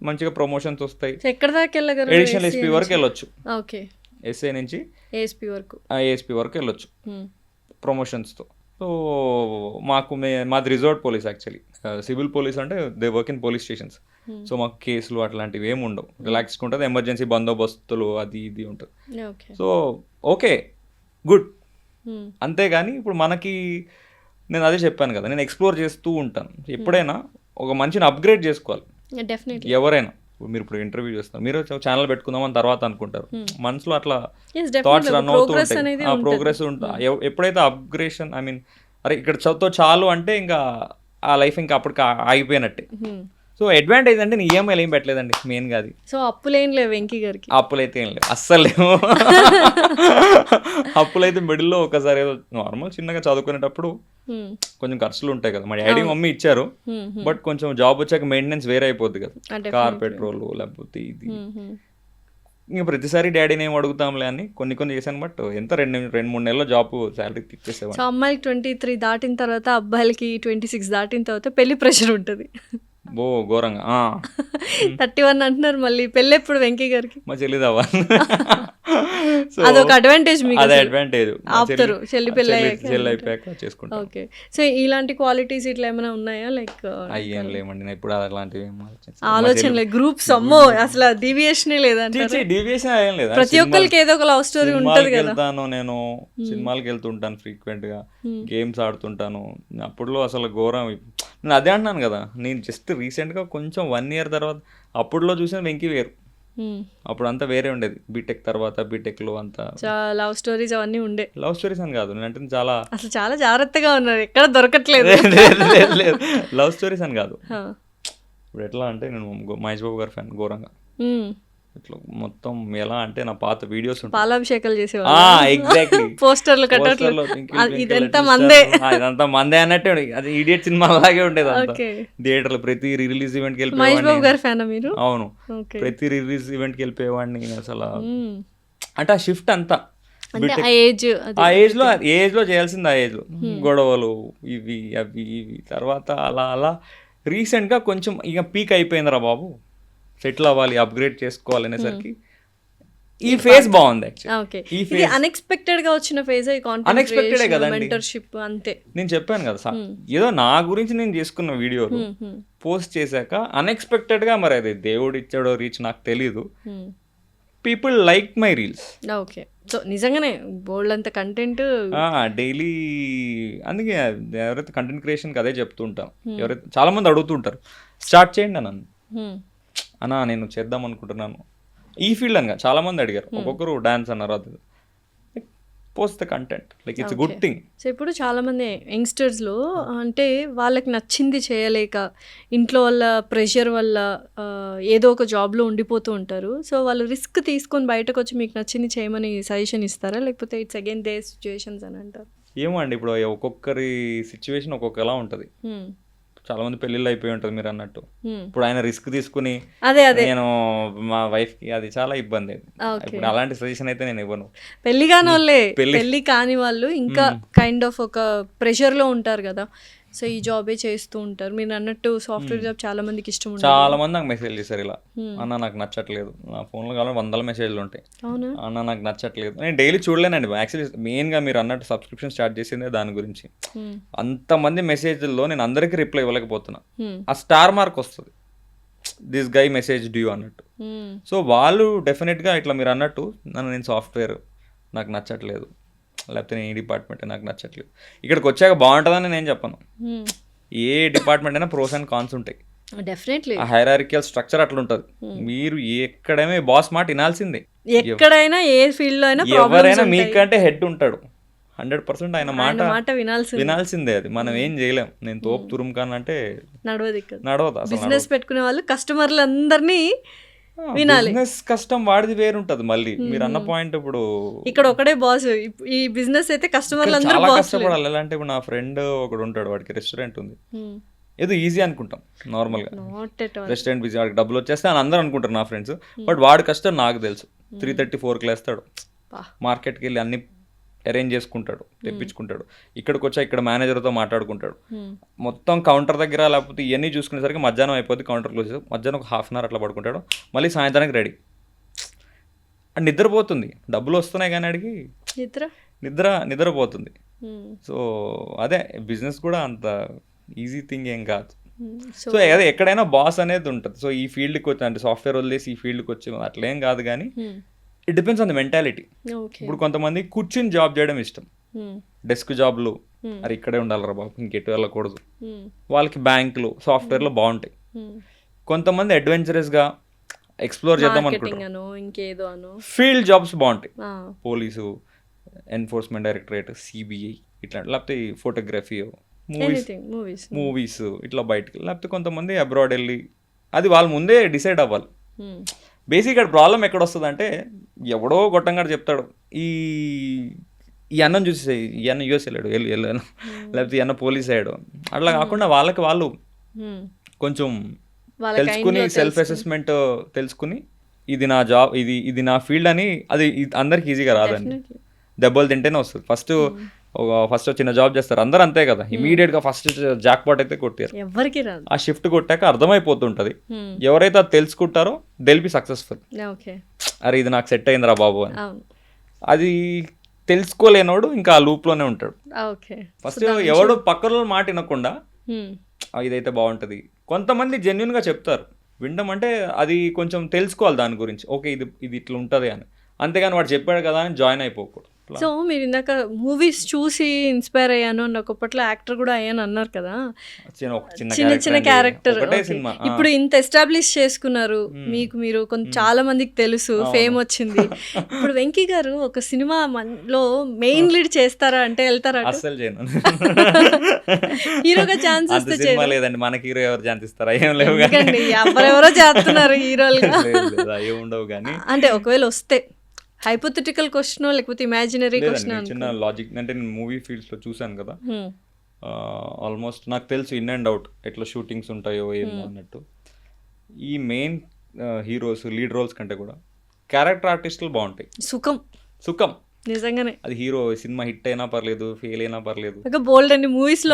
మంచిగా ప్రమోషన్స్ వస్తాయి. ఎడిషనల్ ఎస్పీ వరకు వెళ్ళొచ్చు, ఎస్ఐ నుంచి ఏఎస్పీ వరకు వెళ్ళొచ్చు ప్రమోషన్స్తో. సో మాది reserve police, actually civil police అంటే they work in police stations. So మాకు కేసులు అట్లాంటివి ఏమి ఉండవు, రిలాక్స్గా ఉంటుంది, ఎమర్జెన్సీ బందోబస్తులు అది ఇది ఉంటుంది. సో ఓకే గుడ్, అంతేగాని ఇప్పుడు మనకి నేను అదే చెప్పాను కదా, నేను ఎక్స్ప్లోర్ చేస్తూ ఉంటాను. ఎప్పుడైనా ఒక మంచిని అప్గ్రేడ్ చేసుకోవాలి ఎవరైనా. మీరు ఇప్పుడు ఇంటర్వ్యూ చేస్తున్నారు, మీరు ఛానల్ పెట్టుకుందామని తర్వాత అనుకుంటారు, మనసులో అట్లా థాట్స్ రన్ అవుతూ ఉంటాయి, ఆ ప్రోగ్రెస్ ఉంటుంది. ఎప్పుడైతే అప్గ్రేషన్ అరే ఇక్కడ చదువుతో చాలు అంటే ఇంకా ఆ లైఫ్ ఇంకా అప్పటికి ఆగిపోయినట్టే. సో అడ్వాంటేజ్ అంటే నేను ఈఎంఐలు ఏం పెట్టలేదండి మెయిన్గా అది. సో అప్పులేం లేవు వెంకీ గారికి. అప్పులైతే ఏం లేవు, అస్సలు లేవు. అప్పులైతే మిడిల్లో ఒకసారి ఏదో నార్మల్ చిన్నగా చదువుకునేటప్పుడు కొంచెం ఖర్చులు ఉంటాయి కదా, మా డాడీ మమ్మీ ఇచ్చారు. బట్ కొంచెం జాబ్ వచ్చాక మెయింటెనెన్స్ వేరే అయిపోద్ది కదా, కార్ పెట్రోల్ లేకపోతే ఇది. ఇంకా ప్రతిసారి డాడీని ఏం అడుగుతాంలే అని కొన్ని చేశాను. బట్ ఎంత 2-3 నెలల్లో జాబ్ శాలరీ ఇచ్చేసేవాడు. సో అమ్మాయికి 23 దాటిన తర్వాత, అబ్బాయిలకి 26 దాటిన తర్వాత పెళ్లి ప్రెషర్ ఉంటుంది. బో ఘోరంగా. 31 అంటున్నారు మళ్ళీ. పెళ్ళి ఎప్పుడు వెంకీ గారికి? మా చెల్లిది అవ్వాలి. అదొక అడ్వాంటేజ్ మీకు. అదే అడ్వాంటేజ్. ఆపుతారు చెల్లి పెళ్ళి అయిపోయాక చేసుకుంటాం. ఓకే. సో ఇలాంటి క్వాలిటీస్ ఇట్లా ఏమైనా ఉన్నాయా? లైక్ అయ్యేం లేమండి, నేను ఇప్పుడు అలాంటివి ఆలోచన లేదు. గ్రూప్స్ అమ్మో అసలు డీవియేషన్ లేదంటే. డీవియేషన్ ఏం లేదు, ప్రతి ఒక్కరికి ఏదో ఒక లవ్ స్టోరీ ఉంటది కదా. వెళ్తాను నేను, సినిమాలకి వెళ్తుంటాను ఫ్రీక్వెంట్ గా, గేమ్స్ ఆడుతుంటాను. అప్పుడులో అసలు ఘోరం. నేను అదే అంటున్నాను కదా, నేను జస్ట్ రీసెంట్గా కొంచెం 1 year తర్వాత అప్పుడులో చూసిన వెంకీ వేరు. అప్పుడు అంతా వేరే ఉండేది. బీటెక్ తర్వాత, బీటెక్లో అంతా లవ్ స్టోరీస్ అవన్నీ ఉండే. లవ్ స్టోరీస్ అని కాదు, నేనంటే చాలా అసలు చాలా జాగ్రత్తగా ఉన్నారు, ఎక్కడ దొరకట్లేదు. లవ్ స్టోరీస్ అని కాదు. ఇప్పుడు ఎట్లా అంటే నేను మహేష్ బాబు గారి ఫ్యాన్ ఘోరంగా. ఇట్లా మొత్తం ఎలా అంటే నా పాత వీడియోస్ పాలాభిషేకాలు చేసేవాళ్ళు. ఎగ్జాక్ట్లీ. పోస్టర్లు కట్టట్లు ఇదంతా మందే, ఇదంతా మందే అన్నట్టే. అది ఇడియట్ సినిమా అలాగే ఉండేది అంతా. థియేటర్లో ప్రతి రిలీజ్ ఈవెంట్ కి వెళ్ళి. మహేష్ బాబు గారి ఫ్యానా మీరు? అవును, ప్రతి రిలీజ్ ఈవెంట్ కి వెళ్ళిపోయేవాడిని. అసలు అంటే ఆ షిఫ్ట్ అంతా ఆ ఏజ్ లో చేయాల్సింది, ఆ ఏజ్ లో గొడవలు ఇవి అవి ఇవి. తర్వాత అలా అలా రీసెంట్ గా కొంచెం ఇక పీక్ అయిపోయిందిరా బాబు, సెటిల్ అవ్వాలి, అప్గ్రేడ్ చేసుకోవాలి అనేసరికి ఈ ఫేజ్ బాగుంది. యాక్చువల్లీ అన్ఎక్స్పెక్టెడ్ గా వచ్చిన ఫేజ్. అన్ఎక్స్పెక్టెడ్ కదండి, మెంటర్షిప్ అంతే. నేను చెప్పాను కదా, ఏదో నా గురించి నేను చేసుకున్న వీడియోలు పోస్ట్ చేశాక అన్ఎక్స్పెక్టెడ్ గా, మరి అది దేవుడు ఇచ్చాడో రీచ్ నాకు తెలీదు, people like my reels. Okay. So నిజంగానే బోల్డ్ అంత కంటెంట్ డైలీ. అందుకే ఎవరైతే కంటెంట్ క్రియేషన్కి అదే చెప్తూ ఉంటాను. ఎవరైతే చాలా మంది అడుగుతుంటారు స్టార్ట్ చేయండి నన్ను, అన్నా నేను చేద్దాం అనుకుంటున్నాను ఈ ఫీల్డ్ అనగా. చాలా మంది అడిగారు, ఒక్కొక్కరు డాన్స్ అన్నారు, అది post the content, like it's good thing. So ఇప్పుడు చాలామంది యంగ్స్టర్స్లో అంటే వాళ్ళకి నచ్చింది చేయలేక, ఇంట్లో వాళ్ళ ప్రెషర్ వల్ల ఏదో ఒక జాబ్లో ఉండిపోతూ ఉంటారు. సో వాళ్ళు రిస్క్ తీసుకొని బయటకు వచ్చి మీకు నచ్చింది చేయమని సజెషన్ ఇస్తారా, లేకపోతే ఇట్స్ అగైన్ దే సిచ్యువేషన్స్ అని అంటారు? ఏమో అండి, ఇప్పుడు ఒక్కొక్కరి సిచ్యువేషన్ ఒక్కొక్కలా ఉంటుంది. చాలా మంది పెళ్ళిళ్ళు అయిపోయి ఉంటుంది మీరు అన్నట్టు. ఇప్పుడు ఆయన రిస్క్ తీసుకుని నేను మా వైఫ్ కి అది చాలా ఇబ్బంది. ఇప్పుడు అలాంటి సజెషన్ అయితే నేను ఇవ్వను. పెళ్లి కాని వాళ్ళే, పెళ్లి కాని వాళ్ళు ఇంకా కైండ్ ఆఫ్ ఒక ప్రెషర్ లో ఉంటారు కదా, సో ఈ జాబే చేస్తూ ఉంటారు. మీరు అన్నట్టు సాఫ్ట్వేర్ జాబ్ చాలా మందికి ఇష్టం ఉంటుంది. చాలా మంది నాకు మెసేజ్ చేశారు ఇలా, అన్న నాకు నచ్చట్లేదు. నా ఫోన్లో కావాలి 100 మెసేజ్లు ఉంటాయి, అన్న నాకు నచ్చట్లేదు. నేను డైలీ చూడలేనండి. యాక్చువల్లీ మెయిన్గా మీరు అన్నట్టు సబ్స్క్రిప్షన్ స్టార్ట్ చేసిందే దాని గురించి. అంతమంది మెసేజ్ల్లో నేను అందరికీ రిప్లై ఇవ్వలేకపోతున్నా. ఆ స్టార్ మార్క్ వస్తుంది, దిస్ గై మెసేజ్ డ్యూ అన్నట్టు. సో వాళ్ళు డెఫినెట్గా ఇట్లా మీరు అన్నట్టు నేను సాఫ్ట్వేర్ నాకు నచ్చట్లేదు, లేకపోతే నేను ఈ డిపార్ట్మెంట్ నాకు నచ్చట్లేదు, ఇక్కడికి వచ్చాక బాగుంటుందని నేను చెప్పను. ఏ డిపార్ట్మెంట్ అయినా ప్రోస్ అండ్ కాన్స్ ఉంటాయి. డెఫినెట్లీ ఆ హైరార్కికల్ స్ట్రక్చర్ అట్లా ఉంటుంది. మీరు ఎక్కడైనా బాస్ మాట వినాల్సిందే, ఎక్కడైనా ఏ ఫీల్డ్ లో అయినా. ఎవరైనా మీకంటే హెడ్ ఉంటాడు, 100% ఆయన మాట వినాల్సిందే. అది మనం ఏం చేయలేం. నేను తోపు తురుముకాన్ అంటే నడవదు. బిజినెస్ పెట్టుకునే వాళ్ళు కస్టమర్లు అందరినీ వినాలి. బిజినెస్ కష్టం వాడిది వేరుంటది. మళ్ళీ మీరు అన్న పాయింట్, ఇప్పుడు ఇక్కడ ఒకటే బాస్, ఈ బిజినెస్ అయితే కస్టమర్లు అందరూ చాలా కష్టపడాలి. ఎలా అంటే ఇప్పుడు నా ఫ్రెండ్ ఒకడు ఉంటాడు, వాడికి రెస్టారెంట్ ఉంది. ఏదో ఈజీ అనుకుంటాం నార్మల్ గా, రెస్టారెంట్ బిజీ, వాడికి డబ్బులు వచ్చేస్తే అని అందరూ అనుకుంటారు నా ఫ్రెండ్స్. బట్ వాడి కష్టం నాకు తెలుసు. 3:30-4కి లేస్తాడు, మార్కెట్కి వెళ్ళి అన్ని అరేంజ్ చేసుకుంటాడు, తెప్పించుకుంటాడు. ఇక్కడికి వచ్చా ఇక్కడ మేనేజర్తో మాట్లాడుకుంటాడు, మొత్తం కౌంటర్ దగ్గర లేకపోతే ఇవన్నీ చూసుకునేసరికి మధ్యాహ్నం అయిపోద్ది. కౌంటర్ క్లోజ్ చేసి మధ్యాహ్నం ఒక 1/2 hour అట్లా పడుకుంటాడు, మళ్ళీ సాయంత్రానికి రెడీ. అండ్ నిద్రపోతుంది, డబ్బులు వస్తున్నాయి కానీ అడిగి నిద్రపోతుంది. సో అదే బిజినెస్ కూడా అంత ఈజీ థింగ్ ఏం కాదు. సో అదే ఎక్కడైనా బాస్ అనేది ఉంటుంది. సో ఈ ఫీల్డ్కి వచ్చి అంటే సాఫ్ట్వేర్ వదిలేసి ఈ ఫీల్డ్కి వచ్చి అట్లేం కాదు, కానీ it depends on the mentality. ఇప్పుడు కొంతమంది కూర్చుని జాబ్ చేయడం ఇష్టం, డెస్క్ జాబ్లు, అది ఇక్కడే ఉండాలిరా బాబు ఇంకెటు వెళ్ళకూడదు. వాళ్ళకి బ్యాంకులు సాఫ్ట్వేర్లో బాగుంటాయి. కొంతమంది అడ్వెంచరస్గా ఎక్స్ప్లోర్ చేద్దాం అనుకుంటారు, ఫీల్డ్ జాబ్స్ బాగుంటాయి. పోలీసు, ఎన్ఫోర్స్మెంట్ డైరెక్టరేట్, సిబిఐ ఇట్లా, లేకపోతే ఫోటోగ్రఫీ, మూవీస్ ఇట్లా బయటకి, లేకపోతే కొంతమంది అబ్రాడ్ వెళ్ళి అది వాళ్ళు ముందే డిసైడ్ అవ్వాలి. బేసిక్ ఇక్కడ ప్రాబ్లం ఎక్కడ వస్తుంది అంటే, ఎవడో గొట్టంగాడు చెప్తాడు ఈ ఈ అన్నం చూసి ఈ అన్న యూఎస్ వెళ్ళాడు వెళ్ళాను, లేకపోతే ఈ అన్న పోలీస్ అయ్యాడు. అట్లా కాకుండా వాళ్ళకి వాళ్ళు కొంచెం తెలుసుకుని సెల్ఫ్ అసెస్మెంట్ తెలుసుకుని ఇది నా జాబ్, ఇది నా ఫీల్డ్ అని, అది అందరికి ఈజీగా రాదండి. దెబ్బలు తింటేనే వస్తుంది. ఫస్ట్ చిన్న జాబ్ చేస్తారు అందరూ అంతే కదా, ఇమీడియట్ గా ఫస్ట్ జాక్ పాట్ అయితే కొట్టారు, ఎవరికి రాదు. ఆ షిఫ్ట్ కొట్టాక అర్థమైపోతుంటది. ఎవరైతే అది తెలుసుకుంటారో దిల్ బి సక్సెస్ఫుల్. అరే ఇది నాకు సెట్ అయిందిరా బాబు అని. అది తెలుసుకోలేనోడు ఇంకా ఆ లూప్ లోనే ఉంటాడు. ఫస్ట్ ఎవడు పక్కన మాట వినకుండా ఇదైతే బాగుంటది. కొంతమంది జెన్యున్ గా చెప్తారు, వినడం అంటే అది కొంచెం తెలుసుకోవాలి దాని గురించి, ఓకే ఇది ఇట్లా ఉంటది అని. అంతేగాని వాడు చెప్పాడు కదా అని జాయిన్ అయిపోకూడదు. సో మీరు ఇందాక మూవీస్ చూసి ఇన్స్పైర్ అయ్యాను, ఒకప్పట్లో యాక్టర్ కూడా అయ్యాను అన్నారు కదా, చిన్న చిన్న క్యారెక్టర్. ఇప్పుడు ఇంత ఎస్టాబ్లిష్ చేసుకున్నారు, మీకు మీరు చాలా మందికి తెలుసు, ఫేమ్ వచ్చింది. ఇప్పుడు వెంకీ గారు ఒక సినిమాలో మెయిన్ లీడ్ చేస్తారా అంటే వెళ్తారా? అసలు చేయను. హీరోగా ఛాన్స్ వస్తే లేదండి, మనకి హీరో ఎవరు ఛాన్స్ ఇస్తారా? ఏం లేవు, ఎవరెవరో చేస్తున్నారు హీరోలుగా, ఏం ఉండవు. కానీ అంటే ఒకవేళ వస్తే హైపోథెటికల్ క్వశ్చన్ లేకపోతే ఇమాజినరీ క్వశ్చన్? చిన్న లాజిక్ అంటే నేను మూవీ ఫీల్డ్స్ లో చూసాను కదా, ఆల్మోస్ట్ నాకు తెలుసు ఇన్ అండ్ అవుట్ ఎట్లా షూటింగ్స్ ఉంటాయో ఏమో అన్నట్టు. ఈ మెయిన్ హీరోస్ లీడ్ రోల్స్ కంటే కూడా క్యారెక్టర్ ఆర్టిస్టులు బాగుంటాయి. సుఖం నిజంగానే. అది హీరో సినిమా హిట్ అయినా పర్లేదు, ఫెయిల్ అయినా పర్లేదు, బోల్డ్ అని మూవీస్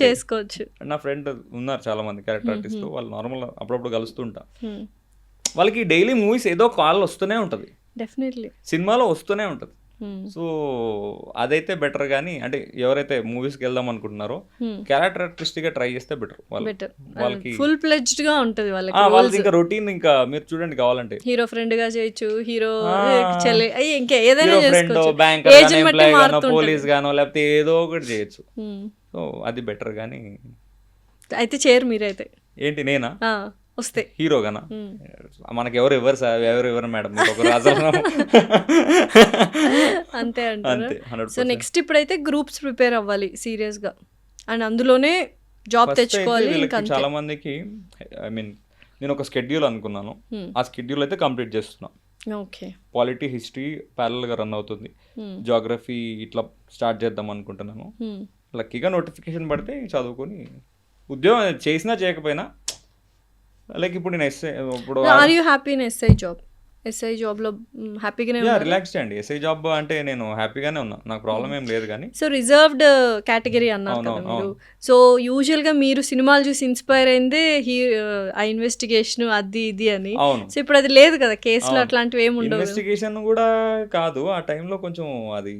చేసుకోవచ్చు. నా ఫ్రెండ్ ఉన్నారు చాలా మంది క్యారెక్టర్ ఆర్టిస్టులు, వాళ్ళు నార్మల్ అప్పుడప్పుడు కలుస్తుంటా. వాళ్ళకి డైలీ మూవీస్ ఏదో కాల్ వస్తూనే ఉంటది, డెఫినెట్లీ సినిమాలో వస్తూనే ఉంటుంది. సో అదైతే బెటర్. కానీ అంటే ఎవరైతే మూవీస్కి వెళ్దాం అనుకుంటున్నారో క్యారెక్టర్ ఆర్టిస్ట్ గా ట్రై చేస్తే బెటర్. వాళ్ళకి ఫుల్ ఫ్లెడ్జ్డ్ గా ఉంటుంది వాళ్ళకి. ఇంకా రొటీన్ ఇంకా మీరు చూడండి, కావాలంటే హీరో ఫ్రెండ్ గా చేయొచ్చు, హీరో ఇంకా ఏదైనా ఫ్రెండ్, బ్యాంక్, పోలీస్ గానో లేకపోతే ఏదో ఒకటి చేయొచ్చు. సో అది బెటర్. కానీ అయితే చేయరు మీరైతే? ఏంటి నేనా వస్తే హీరోగానా? మనకి ఎవరు మేడం, అంతే అంతే. సో నెక్స్ట్ ఇప్పుడైతే గ్రూప్స్ ప్రిపేర్ అవ్వాలి సీరియస్ గా, అండ్ అందులోనే జాబ్ తెచ్చుకోవాలి. చాలా మందికి ఐ మీన్ నేను ఒక స్కెడ్యూల్ అనుకున్నాను, ఆ స్కెడ్యూల్ అయితే కంప్లీట్ చేస్తున్నా. పాలిటీ, హిస్టరీ ప్యారల్ గా రన్ అవుతుంది, జాగ్రఫీ ఇట్లా స్టార్ట్ చేద్దాం అనుకుంటున్నాను. లక్కీగా నోటిఫికేషన్ పడితే చదువుకొని ఉద్యోగం చేసినా చేయకపోయినా, లైక్ ఇప్పుడు నేను are you happy in SI job లో హ్యాపీగానే ఉన్నా? రిలాక్స్ అండి. ఎస్ఐ జాబ్ అంటే నేను హ్యాపీగానే ఉన్నా, నాకు ప్రాబ్లం ఏం లేదు. కానీ సో రిజర్వ్డ్ కేటగిరీ అన్నారు కదా మీరు. సో యూజువల్ గా మీరు సినిమాలు చూసి ఇన్స్పైర్ అయిందే ఆ ఇన్వెస్టిగేషన్ అది ఇది అని. సో ఇప్పుడు అది లేదు కదా, కేసులు అట్లాంటివి ఏమి ఉండవు. ఇన్వెస్టిగేషన్ కూడా కాదు, ఆ టైంలో కొంచెం అది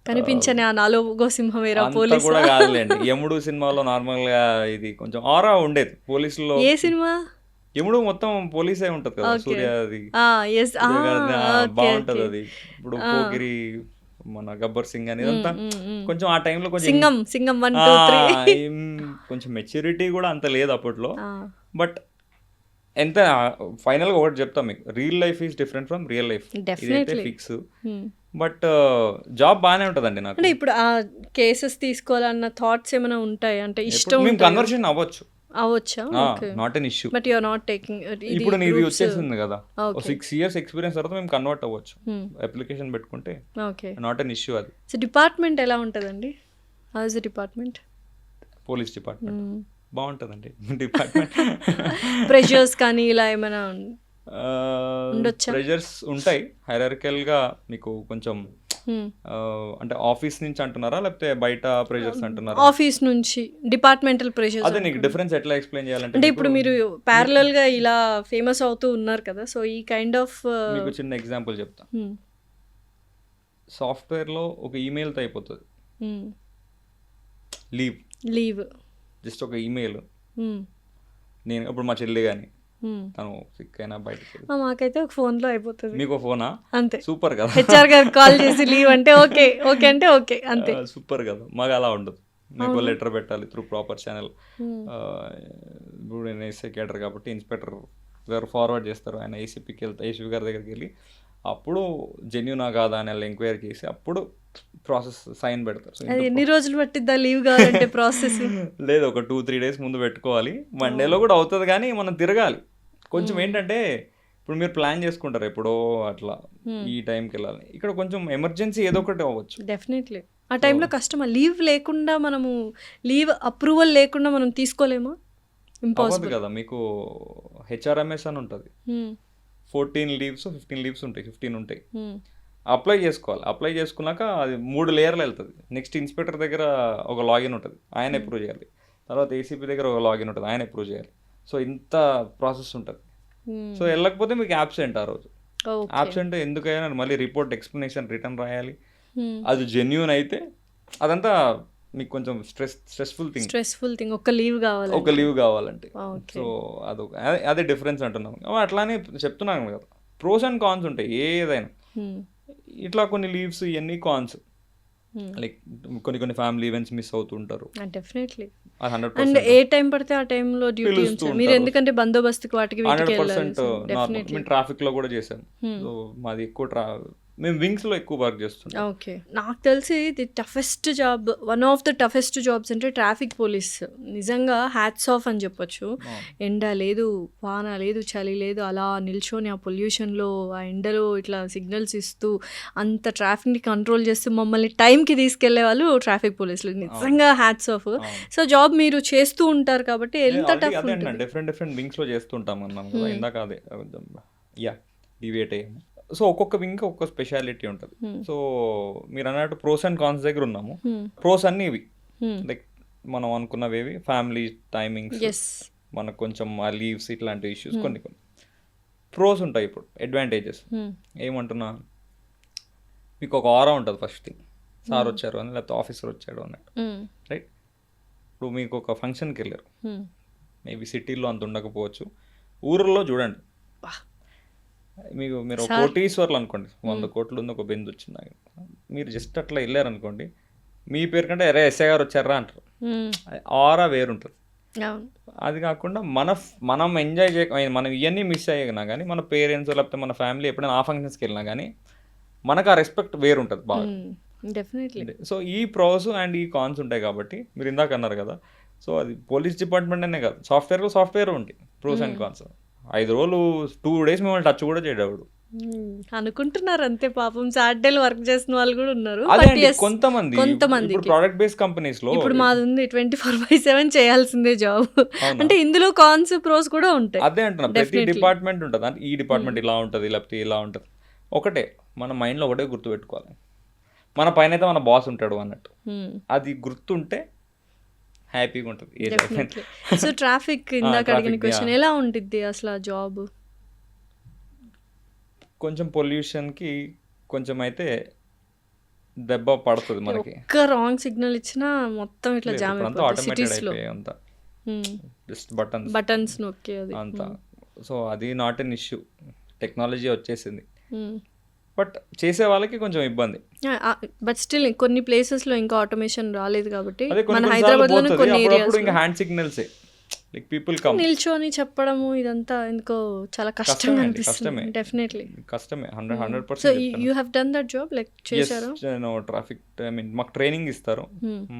కనిపించని ఆ నాలుగో సింహమేరా పోలీసు కూడా కాదులేండి. యముడు సినిమాలో నార్మల్ గా ఇది కొంచెం ఆరా ఉండేది పోలీసులో. ఏ సినిమా? యముడు మొత్తం పోలీసే ఉంటది కదా, సూర్యది బాగుంటది అది. ఇప్పుడు పోకిరి, మన గబ్బర్ సింగ్ అనేది అంతా కొంచెం ఆ టైంలో కొంచెం సింగం కొంచెం మెచ్యూరిటీ కూడా అంత లేదు అప్పట్లో. బట్ ఎంత ఫైనల్ గా ఒకటి చెప్తాం మీకు, real life is different from real life, ఇదైతే ఫిక్స్. బట్ జాబ్ బాగానే ఉంటదండి నాకు. అంటే ఇప్పుడు ఆ కేసెస్ తీసుకోవాలన్న థాట్స్ ఏమైనా ఉంటాయి అంటే ఇష్టం? కన్వర్షన్ అవ్వచ్చా? Not an issue. But you are not taking. ఇప్పుడు నీది వచ్చేసింది కదా, 6 years ఎక్స్పీరియన్స్ తర్వాత మేము కన్వర్ట్ అవ్వచ్చు, అప్లికేషన్ పెట్టుకుంటే. నాట్ ఎన్ ఇష్యూ అది. సో డిపార్ట్మెంట్ ఎలా ఉంటదండి? How is the department? Police department బాగుంటదండి. డిపార్ట్మెంట్ ప్రెషర్స్ కానీ ఇలా ఏమైనా ప్రెషర్స్ ఉంటాయి. హైరార్కికల్ గా మీకు కొంచెం అంటే ఆఫీస్ నుంచి అంటున్నారా లేకపోతే బయట ప్రెషర్స్ అంటున్నారా? ఆఫీస్ నుంచి డిపార్ట్మెంటల్ ప్రెషర్స్. అదే నీకు డిఫరెన్స్ ఎట్లా ఎక్స్ప్లెయిన్ చేయాలంటే, అంటే ఇప్పుడు మీరు ప్యారలల్ గా ఇలా ఫేమస్ అవుతూ ఉన్నారు కదా, సో ఈ కైండ్ ఆఫ్ మీకు చిన్న ఎగ్జాంపుల్ చెప్తా. సాఫ్ట్వేర్ లో ఒక ఈమెయిల్ తో అయిపోతుంది లీవ్, జస్ట్ ఒక ఈమెయిల్. నేను ఇప్పుడు మా చెల్లి కానీ తను సిక్ అయినా బయటకి, మాకైతే ఒక ఫోన్ లో అయిపోతుంది. మీకు ఫోనా? అంతే. సూపర్ కదా. హెచ్ఆర్ గారు కాల్ చేసి లీవ్ అంటే ఓకే అంటే ఓకే అంతే. సూపర్ కదా. మాకు అలా ఉండదు, మీకు లెటర్ పెట్టాలి త్రూ ప్రాపర్ ఛానల్. ఇప్పుడు నేను ఎస్ఐ క్యాడర్ కాబట్టి ఇన్స్పెక్టర్ గారు ఫార్వర్డ్ చేస్తారు, ఆయన ఏసీపీ గారి దగ్గరికి వెళ్ళి అప్పుడు జెన్యూనా కాదా అని వాళ్ళు ఎంక్వైరీ చేసి అప్పుడు ప్రాసెస్ సైన్ పెడతారు. సో అది ఎన్ని రోజులు పట్టిద్దా లీవ్ కావాలంటే ప్రాసెస్? లేదు, ఒక 2-3 డేస్ ముందు పెట్టుకోవాలి. మండేలో కూడా అవుతుంది, కానీ మనం తిరగాలి కొంచెం. ఏంటంటే ఇప్పుడు మీరు ప్లాన్ చేసుకుంటారు ఎప్పుడో అట్లా ఈ టైంకి వెళ్ళాలి, ఇక్కడ కొంచెం ఎమర్జెన్సీ ఏదో ఒకటి అవ్వచ్చు. డెఫినెట్లీ ఆ టైంలో కష్టమా? లీవ్ లేకుండా మనము లీవ్ అప్రూవల్ లేకుండా మనం తీసుకోలేమా? అవ్వదు ఇంపాసిబుల్ కదా. మీకు హెచ్ఆర్ఎంఎస్ అని ఉంటుంది, 14 లీవ్స్ 15 లీవ్స్ ఉంటాయి, 15 ఉంటాయి. అప్లై చేసుకోవాలి. అప్లై చేసుకున్నాక అది 3 లేయర్లు వెళ్తుంది. నెక్స్ట్ ఇన్స్పెక్టర్ దగ్గర ఒక లాగిన్ ఉంటుంది, ఆయన అప్రూవ్ చేయాలి. తర్వాత ఏసీపీ దగ్గర ఒక లాగిన్ ఉంటుంది, ఆయన అప్రూవ్ చేయాలి. సో ఇంత ప్రాసెస్ ఉంటుంది. సో వెళ్ళకపోతే మీకు యాబ్సెంట్ ఆ రోజు. యాబ్సెంట్ ఎందుకైనా మళ్ళీ రిపోర్ట్ ఎక్స్ప్లెనేషన్ రిటర్న్ రాయాలి. అది జెన్యూన్ అయితే అదంతా మీకు కొంచెం స్ట్రెస్ఫుల్ థింగ్ ఒక లీవ్ కావాలి, ఒక లీవ్ కావాలంటే. సో అదే డిఫరెన్స్ అంటున్నాం. అట్లానే చెప్తున్నాను కదా, ప్రోస్ అండ్ కాన్స్ ఉంటాయి ఏదైనా. ఇట్లా కొన్ని లీవ్స్ ఇవన్నీ కాన్స్, లైక్ కొన్ని ఫ్యామిలీ ఈవెంట్స్ మిస్ అవుతుంటారు. డెఫినెట్లీ. 100% అండ్ ఏ టైం పడితే ఆ టైంలో డ్యూటీ ఉంటుంది. మీరు ఎందుకంటే బందోబస్తుకి వాటికి వీటికి వెళ్ళాలి. 100% మేము ట్రాఫిక్ లో కూడా చేసాం. సో మాది ఎక్కువ మేము వింగ్స్ లో ఎక్కువ వర్క్ చేస్తున్నాం. ఓకే, నాకు తెలిసి the toughest job, one of the toughest jobs అంటే ట్రాఫిక్ పోలీస్. నిజంగా హ్యాట్స్ ఆఫ్ అని చెప్పొచ్చు. ఎండ లేదు, వాన లేదు, చలి లేదు, అలా నిల్చొని ఆ పొల్యూషన్లో ఆ ఎండలో ఇట్లా సిగ్నల్స్ ఇస్తూ అంత ట్రాఫిక్ని కంట్రోల్ చేస్తూ మమ్మల్ని టైంకి తీసుకెళ్లే వాళ్ళు ట్రాఫిక్ పోలీసులు. నిజంగా హ్యాట్స్ ఆఫ్. సో జాబ్ మీరు చేస్తూ ఉంటారు కాబట్టి ఎంత టఫ్ ఉంటుంది. డిఫరెంట్ వింగ్స్ లో చేస్తుంటాం అన్నాం కదా ఇందాక. అదే డివియేట్ అయ్యాము. సో ఒక్కొక్క వింగ్ ఒక్కొక్క స్పెషాలిటీ ఉంటుంది. సో మీరు అన్నట్టు ప్రోస్ అండ్ కాన్స్ దగ్గర ఉన్నాము. ప్రోస్ అన్ని ఇవి, లైక్ మనం అనుకున్నవి ఫ్యామిలీ టైమింగ్స్, మనకు కొంచెం ఆ లీవ్స్ ఇట్లాంటి ఇష్యూస్ కొన్ని. ప్రోస్ ఉంటాయి. ఇప్పుడు అడ్వాంటేజెస్ ఏమంటున్నా, మీకు ఒక ఆరా ఉంటుంది ఫస్ట్ థింగ్, సార్ వచ్చారు అని, లేకపోతే ఆఫీసర్ వచ్చాడు అన్నట్టు, రైట్? ఇప్పుడు మీకు ఒక ఫంక్షన్కి వెళ్ళారు, మేబీ సిటీలో అంత ఉండకపోవచ్చు, ఊర్లో చూడండి, మీరు ఒక కోటీశ్వర్లు అనుకోండి, 100 కోట్లు ఉంది, ఒక బెంజ్ వచ్చింది, మీరు జస్ట్ అట్లా వెళ్ళారనుకోండి, మీ పేరు కంటే అరే ఎస్ఐ గారు వచ్చారా అంటారు. ఆరా వేరుంటుంది. అది కాకుండా మనం ఎంజాయ్ మనం ఇవన్నీ మిస్ అయ్యినా కానీ, మన పేరెంట్స్ లేకపోతే మన ఫ్యామిలీ ఎప్పుడైనా ఆ ఫంక్షన్స్కి వెళ్ళినా కానీ మనకు ఆ రెస్పెక్ట్ వేరుంటుంది బాగా. డెఫినెట్లీ. సో ఈ ప్రోస్ అండ్ ఈ కాన్స్ ఉంటాయి కాబట్టి, మీరు ఇందాక అన్నారు కదా, సో అది పోలీస్ డిపార్ట్మెంట్ అనే కాదు, సాఫ్ట్వేర్ ఉంటాయి ప్రోస్ అండ్ కాన్స్. 5 రోజులు 2 days మిమ్మల్ని టచ్ కూడా చేయడాడు అనుకుంటున్నారు అంతే. పాపం సాటర్డేలు వర్క్ చేసిన వాళ్ళు కూడా ఉన్నారు. కొంతమంది ప్రొడక్ట్ బేస్డ్ కంపెనీస్ లో ఇప్పుడు మాది ఉంది 24/7 చేయాల్సిందే జాబ్. అంటే ఇందులో కాన్స్ ప్రోస్ కూడా ఉంటాయి. అదే అంటున్నా, ప్రతి డిపార్ట్మెంట్ ఉంటుంది. అంటే ఈ డిపార్ట్మెంట్ ఇలా ఉంటుంది, లేకపోతే ఇలా ఉంటుంది. ఒకటే మన మైండ్లో ఒకటే గుర్తుపెట్టుకోవాలి, మన పైన అయితే మన బాస్ ఉంటాడు అన్నట్టు. అది గుర్తుంటే హ్యాపీగా ఉంటుంది. సో ట్రాఫిక్ ఇందాక అడిగిన క్వశ్చన్, ఎలా ఉంటుంది అసలు ఆ జాబ్? కొంచెం పొల్యూషన్కి కొంచెం అయితే దెబ్బ పడుతుంది మనకి. ఒక్క రాంగ్ సిగ్నల్ ఇచ్చినా మొత్తం ఇట్లా జామ్ అయిపోతుంది సిటీస్ లో. అంతా జస్ట్ బటన్స్ నొక్కి అది అంతా. సో అది నాట్ ఎన్ ఇష్యూ, టెక్నాలజీ వచ్చేసింది. బట్ చేసే వాళ్ళకి కొంచెం ఇబ్బంది. బట్ స్టిల్ కొన్ని ప్లేసెస్ లో ఇంకా ఆటోమేషన్ రాలేదు కాబట్టి మన హైదరాబాద్ లో కొన్ని ఏరియాస్ ఇంకా hand signals, like people come నిల్చొని చెప్పడము ఇదంతా ఎందుకో చాలా కష్టంగా అనిపిస్తుంది. డెఫినెట్లీ కష్టమే, 100%. So you have done that job, like చేశారు? నేను ట్రాఫిక్, ఐ మీన్ మాకు ట్రైనింగ్ ఇస్తారు,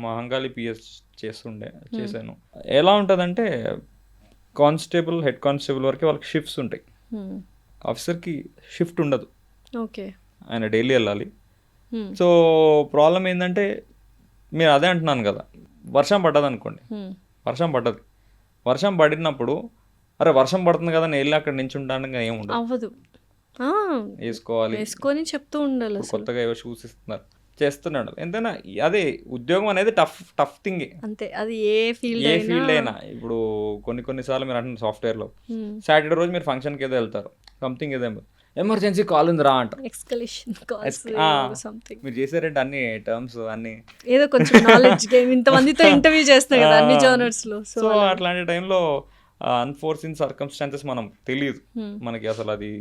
మహంగాలి పిఎస్ చేశాను. ఎలా ఉంటుందంటే కానిస్టేబుల్, హెడ్ కానిస్టేబుల్ వరకు వాళ్ళకి షిఫ్ట్స్ ఉంటాయి, ఆఫీసర్కి షిఫ్ట్ ఉండదు. ఓకే, ఆయన డైలీ వెళ్ళాలి. సో ప్రాబ్లం ఏంటంటే, మీరు అదే అంటున్నాను కదా, వర్షం పడ్డది అనుకోండి, వర్షం పడినప్పుడు అరే వర్షం పడుతుంది కదా నేను వెళ్ళి అక్కడ నించుంటాను ఏముండదు, అవ్వదు, వేసుకొని చెప్తూ ఉండాలి. కొత్తగా ఏవో షూస్ ఇస్తున్నారు, చేస్తున్నాడు. ఎంతైనా అదే ఉద్యోగం అనేది టఫ్ థింగ్ అంతే. అది ఏ ఫీల్డ్ అయినా. ఇప్పుడు కొన్నిసార్లు మీరు అంటున్నారు సాఫ్ట్వేర్లో, సాటర్డే రోజు మీరు ఫంక్షన్కి ఏదో వెళ్తారు, సంథింగ్ ఏదో ఎమర్జెన్సీ కాల్ ఉంది రా అంటారు. మీరు చేసారంటే అన్ని టర్మ్స్ అన్ని ఏదో కొంచెం నాలెడ్జ్ గేమ్, ఇంతమందితో ఇంటర్వ్యూ చేస్తాం కదా అన్ని జర్నల్స్ లో. సో అట్లాంటి టైంలో అన్ఫోర్సిన్ సర్కమ్స్టాన్సెస్ మనం తెలియదు మనకి, అసలు అది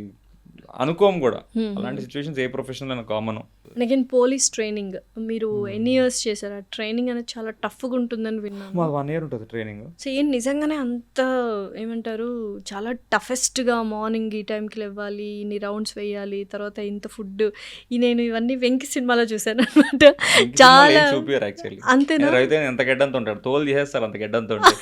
అనుకోము కూడా. అలాంటి సిచ్యువేషన్స్ ఏ ప్రొఫెషనల్ అయినా కామన్. అగైన్ పోలీస్ ట్రైనింగ్ మీరు ఎన్ని ఇయర్స్ చేశారు? ఆ ట్రైనింగ్ అనేది చాలా టఫ్గా ఉంటుందని విన్నాను. మాకు 1 year ఉంటుంది ట్రైనింగ్. సో ఏం నిజంగానే అంత ఏమంటారు చాలా టఫెస్ట్గా మార్నింగ్ ఈ టైంకి లేవాలి, ఇన్ని రౌండ్స్ వేయాలి, తర్వాత ఇంత ఫుడ్, నేను ఇవన్నీ వెంకి సినిమాలో చూసాను అనమాట. చాలా చూపియరు యాక్చువల్లీ. అంతేనా? రైతే ఎంత గడ్డంతో ఉంటాడు, తోలు చేసేస్తారు అంత గడ్డంతో ఉంటే.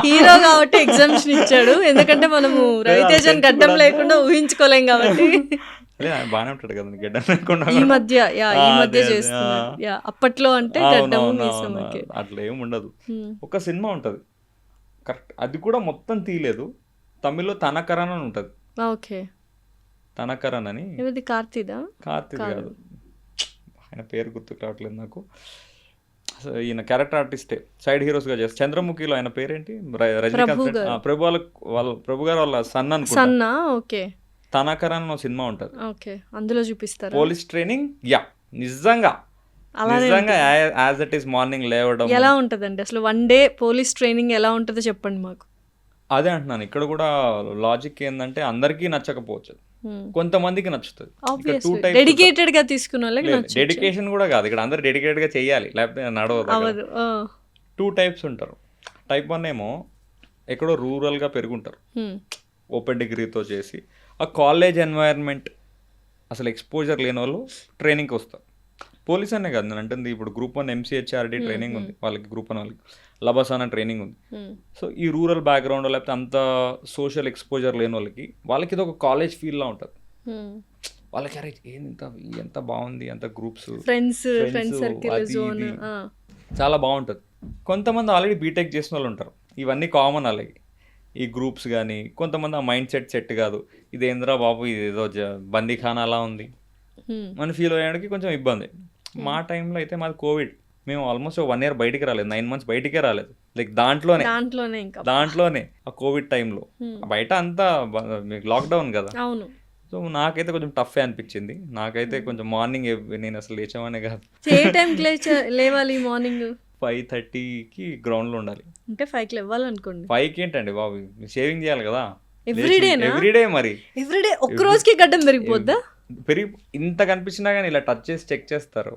హీరో కాబట్టి ఎగ్జామ్షన్ ఇచ్చాడు, ఎందుకంటే మనము రవితేజన్ గడ్డం లేకుండా ఊహించుకోలేం కాబట్టి. అదే బాగానే ఉంటాడు కదా గడ్డం లేకుండా. ఈ మధ్య చేస్తున్నారు. అప్పట్లో అంటే గడ్డము మీసమకి అట్లా ఏమి ఉండదు. ఒక సినిమా ఉంటుంది కరెక్ట్, అది కూడా మొత్తం తీయలేదు, తమిళ్లో తనకరన్ అని ఉంటుంది. ఓకే, తనకరన్ అని. ఏమిది కార్తీక్ కాదు, ఆయన పేరు గుర్తుకు రావట్లేదు నాకు. ఈయన క్యారెక్టర్ ఆర్టిస్టే, సైడ్ హీరోస్ గా చేస్తారు. చంద్రముఖిలో ఆయన పేరేంటి, రజనీకాంత్. ప్రభు గారు వాళ్ళ సన్ అనుకుంటా. ఓకే, తనకరన్ సినిమా ఉంటుంది. ఓకే, అందులో చూపిస్తారు పోలీస్ ట్రైనింగ్. నిజంగా యాజ్ ఇట్ ఈస్ మార్నింగ్ లేవడం. ఎలా ఉంటదండి అసలు వన్ డే పోలీస్ ట్రైనింగ్ ఎలా ఉంటుందో చెప్పండి మాకు. అదే అంటున్నాను, ఇక్కడ కూడా లాజిక్ ఏంటంటే అందరికీ నచ్చకపోవచ్చు, కొంతమందికి నచ్చుతుంది. డెడికేటెడ్ గా తీసుకున్న వాళ్ళకి నచ్చుతుంది. డెడికేషన్ కూడా కాదు, ఇక్కడ అందరు డెడికేటెడ్ గా చెయ్యాలి, లేకపోతే నడవదు. 2 types ఉంటారు. టైప్ 1 ఏమో ఎక్కడో రూరల్ గా పెరుగుంటారు, ఓపెన్ డిగ్రీతో చేసి ఆ కాలేజ్ ఎన్వైరన్మెంట్ అసలు ఎక్స్పోజర్ లేని వాళ్ళు ట్రైనింగ్కి వస్తారు. పోలీస్ అనే కాదు నేను అంటుంది, ఇప్పుడు గ్రూప్ 1 MCHRD ట్రైనింగ్ ఉంది వాళ్ళకి, గ్రూప్ 1 వాళ్ళకి లబసానా ట్రైనింగ్ ఉంది. సో ఈ రూరల్ బ్యాక్గ్రౌండ్ లేకపోతే అంత సోషల్ ఎక్స్పోజర్ లేని వాళ్ళకి ఇది ఒక కాలేజ్ ఫీల్లా ఉంటుంది. వాళ్ళకి అరే ఎంత బాగుంది, అంత గ్రూప్స్, చాలా బాగుంటుంది. కొంతమంది ఆల్రెడీ బీటెక్ చేసిన వాళ్ళు ఉంటారు, ఇవన్నీ కామన్ అలాగే ఈ గ్రూప్స్. కానీ కొంతమంది ఆ మైండ్ సెట్ కాదు, ఇదేంద్రా బాబు ఇదేదో బందీఖానా అలా ఉంది అని ఫీల్ అయ్యడానికి కొంచెం ఇబ్బంది. మా టైంలో అయితే మాది కోవిడ్, మేము ఆల్మోస్ట్ 1 year బయటికి రాలేదు, 9 months బయటికే రాలేదు. లైక్ దాంట్లోనే ఆ కోవిడ్ టైంలో బయట అంతా లాక్డౌన్ కదా. సో నాకైతే కొంచెం టఫ్ అనిపించింది. నాకైతే కొంచెం మార్నింగ్ నేను అసలు లేచామనే కాదు. ఏ టైంకి లేవాలి? మార్నింగ్ 5:30కి గ్రౌండ్లో ఉండాలి. అంటే 5కి లేవాలనుకోండి. 5కి ఏంటండి బాబు, షేవింగ్ చేయాలి కదా ఎవ్రీడే. మరి ఎవ్రీడే ఒక్క రోజుకి గడ్డం పెరిగిపోద్దా? ఇంత కనిపించినా కానీ ఇలా టచ్ చేసి చెక్ చేస్తారు,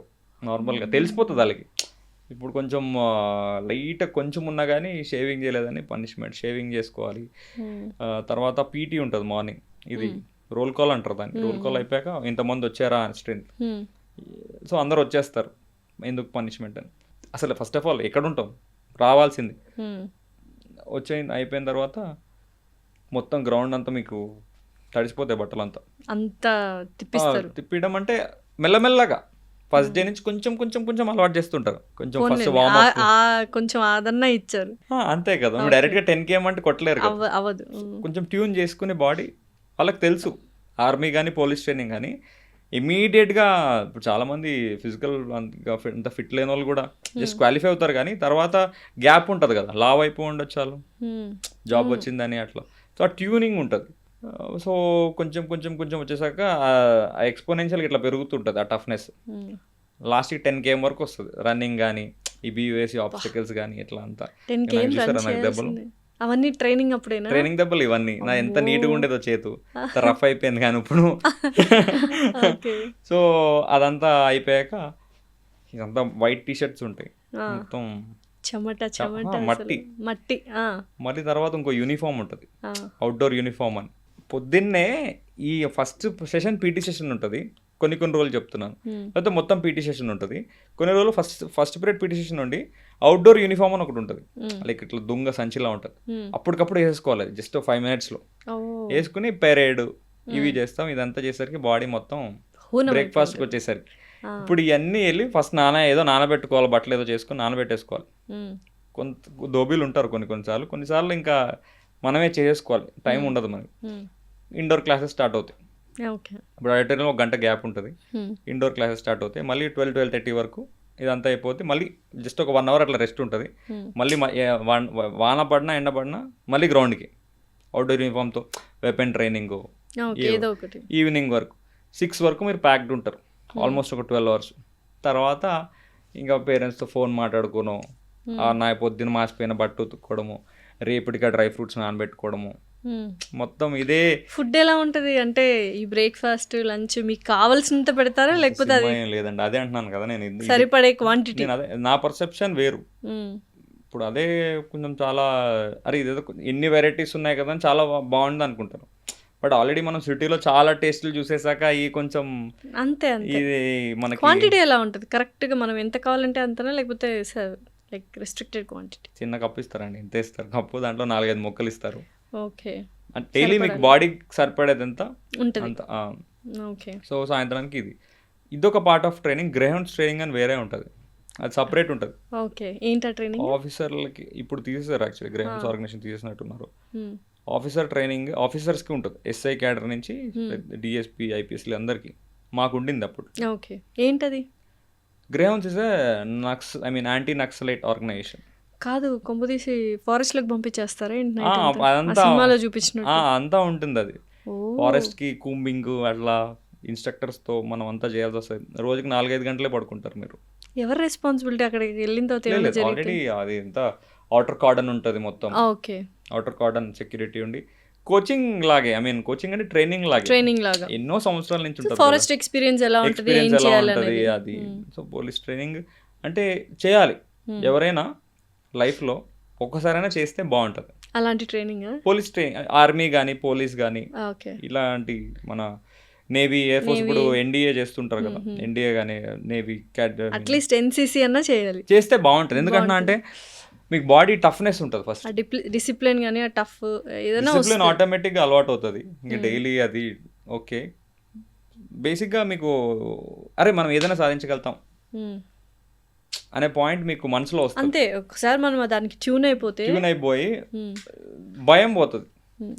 నార్మల్గా తెలిసిపోతుంది వాళ్ళకి. ఇప్పుడు కొంచెం లైట్ కొంచెం ఉన్నా కానీ షేవింగ్ చేయలేదని పనిష్మెంట్, షేవింగ్ చేసుకోవాలి. తర్వాత పీటీ ఉంటుంది మార్నింగ్, ఇది రోల్ కాల్ అంటారు దాన్ని. రోల్ కాల్ అయిపోయాక ఇంతమంది వచ్చారా అని స్ట్రెంత్, సో అందరు వచ్చేస్తారు, ఎందుకు పనిష్మెంట్ అని. అసలు ఫస్ట్ ఆఫ్ ఆల్ ఎక్కడ ఉంటాం, రావాల్సింది. అయిపోయిన తర్వాత మొత్తం గ్రౌండ్ అంతా మీకు తడిసిపోతాయి బట్టలు అంతా తిప్పడం. అంటే మెల్లమెల్లగా ఫస్ట్ డే నుంచి కొంచెం కొంచెం కొంచెం అలవాటు చేస్తుంటారు. కొంచెం ఫస్ట్ కొంచెం ఆదరణ ఇచ్చారు అంతే కదా. డైరెక్ట్ గా 10 km అంటే కొట్టలేరు, అవ్వదు. కొంచెం ట్యూన్ చేసుకునే బాడీ వాళ్ళకి తెలుసు. ఆర్మీ కానీ పోలీస్ ట్రైనింగ్ కానీ ఇమీడియట్గా ఇప్పుడు చాలామంది ఫిజికల్ అంత ఫిట్ లేని వాళ్ళు కూడా జస్ట్ క్వాలిఫై అవుతారు, కానీ తర్వాత గ్యాప్ ఉంటుంది కదా, లావ్ అయిపో ఉండొచ్చు వాళ్ళు, జాబ్ వచ్చిందని అట్లా. సో ఆ ట్యూనింగ్ ఉంటుంది. సో కొంచెం కొంచెం కొంచెం వచ్చేసాక ఆ ఎక్స్పోనెన్షియల్గా ఇట్లా పెరుగుతుంటుంది ఆ టఫ్నెస్. లాస్ట్కి 10 km వరకు వస్తుంది రన్నింగ్ కానీ, ఈ బీయూఎస్సీ ఆబ్స్టికల్స్ కానీ ఇట్లా అంతా. నాకు దెబ్బలు అవన్నీ ట్రైనింగ్ అప్పుడేనా? ట్రైనింగ్ దెబ్బలు ఇవన్నీ. నా ఎంత నీట్గా ఉండేదో చేతు, రఫ్ అయిపోయింది కానీ ఇప్పుడు. సో అదంతా అయిపోయాక ఇదంతా వైట్ టీషర్ట్స్ ఉంటాయి, మొత్తం మట్టి. మళ్ళీ తర్వాత ఇంకో యూనిఫామ్ ఉంటుంది, అవుట్డోర్ యూనిఫామ్ అని. పొద్దున్నే ఈ ఫస్ట్ సెషన్ పీటీ సెషన్ ఉంటుంది, కొన్ని రోజులు చెప్తున్నాను, లేకపోతే మొత్తం పీటీ సెషన్ ఉంటుంది. కొన్ని రోజులు ఫస్ట్ పీరియడ్ పీటీ సెషన్ ఉండి అవుట్డోర్ యూనిఫామ్ అని ఒకటి ఉంటుంది, లైక్ ఇట్లా దుంగ సంచిలా ఉంటుంది. అప్పటికప్పుడు వేసుకోవాలి, జస్ట్ 5 minutesలో వేసుకుని పెరేడ్ ఇవి చేస్తాం. ఇదంతా చేసరికి బాడీ మొత్తం బ్రేక్ఫాస్ట్కి వచ్చేసరికి ఇప్పుడు ఇవన్నీ వెళ్ళి ఫస్ట్ ఏదో నానబెట్టుకోవాలి, బట్టలు ఏదో చేసుకుని నానబెట్టేసుకోవాలి. కొంత దోబీలు ఉంటారు కొన్నిసార్లు ఇంకా మనమే చేసుకోవాలి, టైం ఉండదు మనకి. ఇండోర్ క్లాసెస్ స్టార్ట్ అవుతాయి. ఇప్పుడు ఆడిటోరియంలో 1 గంట గ్యాప్ ఉంటుంది, ఇండోర్ క్లాసెస్ స్టార్ట్ అవుతాయి. మళ్ళీ 12-12:30 వరకు ఇదంతా అయిపోతే మళ్ళీ జస్ట్ ఒక 1 hour అట్లా రెస్ట్ ఉంటుంది. మళ్ళీ వాన పడినా ఎండ పడినా మళ్ళీ గ్రౌండ్కి అవుట్డోర్ యూనిఫామ్తో వెపన్ ట్రైనింగ్. ఈవినింగ్ వరకు 6 వరకు మీరు ప్యాక్డ్ ఉంటారు, ఆల్మోస్ట్ ఒక 12 hours. తర్వాత ఇంకా పేరెంట్స్తో ఫోన్ మాట్లాడుకోవడం, నా పొద్దున్న మాసిపోయిన బట్ట ఉతుక్కోవడము, రేపటిగా డ్రై ఫ్రూట్స్ నానబెట్టుకోవడము, మొత్తం ఇదే. ఫుడ్ ఎలా ఉంటుంది అంటే ఈ బ్రేక్ఫాస్ట్ లంచ్ మీకు కావాల్సినంత పెడతారా లేకపోతే అది సినిమా ఏం లేదండి, అదే అంటున్నాను కదా నేను. సరిపడే క్వాంటిటీ? నేను అదే, నా పర్సెప్షన్ వేరు. ఇప్పుడు అదే కొంచెం చాలా అరే ఇదేదో ఎన్ని వెరైటీస్ ఉన్నాయి కదా అని చాలా బాగుంది అనుకుంటాను. బట్ ఆల్రెడీ మనం సిటీలో చాలా టేస్ట్లు చూసేసాక ఈ కొంచెం అంతే అంతే. ఇది మనకి క్వాంటిటీ ఎలా ఉంటుంది కరెక్ట్గా మనం ఎంత కావాలంటే అంతనా లేకపోతే లైక్ రెస్ట్రిక్టెడ్ క్వాంటిటీ? చిన్న కప్పు ఇస్తారండి, ఇంత ఇస్తారు కప్పు, దాంట్లో 4-5 ముక్కలు ఇస్తారు. ఓకే. డైలీ మీకు బాడీకి సరిపడేది ఎంత ఉంటుంది. అంత. ఓకే. సో సాయంత్రానికి ఇదొక part of training. Greyhounds training అని వేరే ఉంటుంది, అది సపరేట్ ఉంటుంది. ఓకే. ఏంటా ట్రైనింగ్? ఆఫీసర్లకి ఇప్పుడు తీసేసారు, యాక్చువల్లీ గ్రేహౌండ్స్ ఆర్గనైజేషన్ తీసేసినట్టున్నారు. ఆఫీసర్ ట్రైనింగ్ ఆఫీసర్స్కి ఉంటుంది, ఎస్ఐ క్యాడర్ నుంచి డిఎస్పీ ఐపీఎస్లు అందరికీ. మాకు ఉండింది అప్పుడు. ఓకే. ఏంటది? Greyhounds is anti Naxalite organisation. కాదు, కొంపదీసి ఫారెస్ట్లోకి పంపించేస్తారా ఏంటి? అదంతా సినిమాలో చూపించినట్టు అంతా ఉంటుంది అది. ఫారెస్ట్కి కూంబింగ్ అట్లా ఇన్స్ట్రక్టర్స్తో మనం అంతా చేయాల్సి వస్తుంది. రోజుకి 4-5 గంటలే పడుకుంటారు మీరు. ఎవరు రెస్పాన్సిబిలిటీ అక్కడికి వెళ్ళిన తర్వాత? ఆల్రెడీ అది ఎంత అవుటర్ కార్డన్ ఉంటుంది మొత్తం. ఓకే. అవుటర్ కార్డన్ సెక్యూరిటీ ఉండి కోచింగ్ లాగే, కోచింగ్ అంటే ట్రైనింగ్ లాగా ఎన్నో సంవత్సరాల నుంచి ఉంటుంది. ఫారెస్ట్ ఎక్స్పీరియన్స్ ఎలా ఉంటుంది, ఏం చేయాలి అది. సో పోలీస్ ట్రైనింగ్ అంటే చేయాలి, ఎవరైనా లైఫ్లో ఒక్కసారైనా చేస్తే బాగుంటుంది అలాంటి ట్రైనింగ్. పోలీస్ ట్రైనింగ్, ఆర్మీ కానీ పోలీస్ కానీ ఇలాంటి మన నేవీ, ఎయిర్ ఫోర్స్, ఇప్పుడు ఎన్డీఏ చేస్తుంటారు కదా, ఎన్డీఏ కానీ నేవీ, అట్లీస్ట్ ఎన్సీసీ అన్నా చేయాలి, చేస్తే బాగుంటుంది. ఎందుకంటే అంటే మీకు బాడీ టఫ్నెస్ ఉంటుంది ఫస్ట్, డిసిప్లిన్ కానీ ఆ టఫ్ ఏదైనా డిసిప్లిన్ ఆటోమేటిక్గా అలవాటు అవుతుంది. ఇంకా డైలీ అది ఓకే. బేసిక్గా మీకు అరే మనం ఏదైనా సాధించగలుగుతాం అనే పాయింట్ మీకు మనసులో వస్తుంది. అంతే, ఒకసారి మనం దానికి ట్యూన్ అయిపోయి భయం పోతుంది.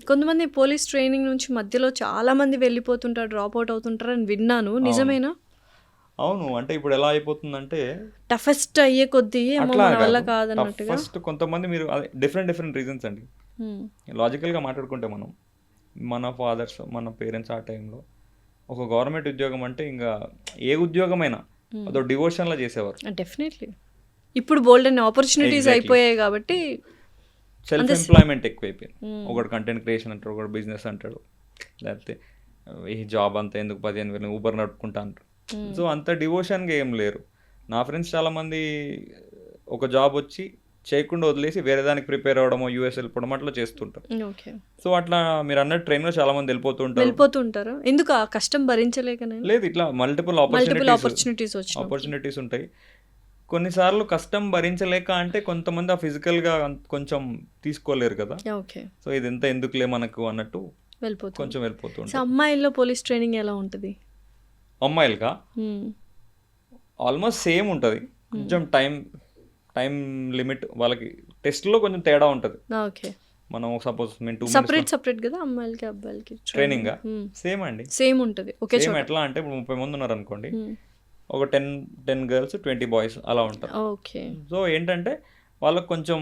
కొంతమంది పోలీస్ ట్రైనింగ్ నుంచి మధ్యలో చాలా మంది వెళ్ళిపోతుంటారు, డ్రాప్ అవుట్ అవుతుంటారు అని విన్నాను, నిజమేనా? అవును, అంటే ఇప్పుడు ఎలా అయిపోతుందంటే టఫెస్ట్ అయ్యే కొద్దీ వల్ల కాదన్నట్టుగా ఫస్ట్ కొంతమంది మీరు డిఫరెంట్ రీజన్స్ అండి. లాజికల్గా మాట్లాడుకుంటే మన ఫాదర్స్, మన పేరెంట్స్ ఆ టైంలో ఒక గవర్నమెంట్ ఉద్యోగం అంటే ఇంకా ఏ ఉద్యోగమైనా అదో డివోషన్లా చేసేవారు. డెఫినెట్లీ. ఇప్పుడు బోల్డ్ అనే ఆపర్చునిటీస్ అయిపోయాయి కాబట్టి సెల్ఫ్ ఎంప్లాయ్మెంట్ ఎక్కువైపోయింది. ఒకటి కంటెంట్ క్రియేషన్ అంటాడు, ఒకటి బిజినెస్ అంటాడు, లేకపోతే ఈ జాబ్ అంతా ఎందుకు 15,000 ఊబర్ నడుపుకుంటా అంటారు. సో అంత డివోషన్గా ఏం లేరు. నా ఫ్రెండ్స్ చాలామంది ఒక జాబ్ వచ్చి చేయకుండా వదిలేసి వేరే దానికి ప్రిపేర్ అవ్వడమో, యూఎస్ వెళ్ళిపోవడం అట్లా చేస్తుంటారు. సో అట్లా మీరు అన్నట్టు ట్రైన్లో చాలా మంది వెళ్ళిపోతుంటారు. ఎందుకు? ఆ కష్టం భరించలేకనే? లేదు, ఇట్లా మల్టిపుల్ ఆపర్చునిటీస్ ఉంటాయి. కొన్నిసార్లు కష్టం భరించలేక అంటే కొంతమంది ఆ ఫిజికల్గా కొంచెం తీసుకోలేరు కదా. సో ఇదంతా ఎందుకులే మనకు అన్నట్టు కొంచెం వెళ్ళిపోతుంది. అమ్మాయిల్లో పోలీస్ ట్రైనింగ్ ఎలా ఉంటుంది? అమ్మాయిలుగా ఆల్మోస్ట్ సేమ్ ఉంటుంది, కొంచెం టైం లిమిట్ వాళ్ళకి టెస్ట్లో కొంచెం తేడా ఉంటుంది. మనం సపోజ్ సపరేట్ కదా అమ్మాయిలకి అబ్బాయిలకి ట్రైనింగ్ సేమ్ అండి, సేమ్ ఉంటుంది. సేమ్ ఎట్లా అంటే ఇప్పుడు 30 మంది ఉన్నారు అనుకోండి, ఒక 10 గర్ల్స్ 20 బాయ్స్ అలా ఉంటారు. సో ఏంటంటే వాళ్ళకి కొంచెం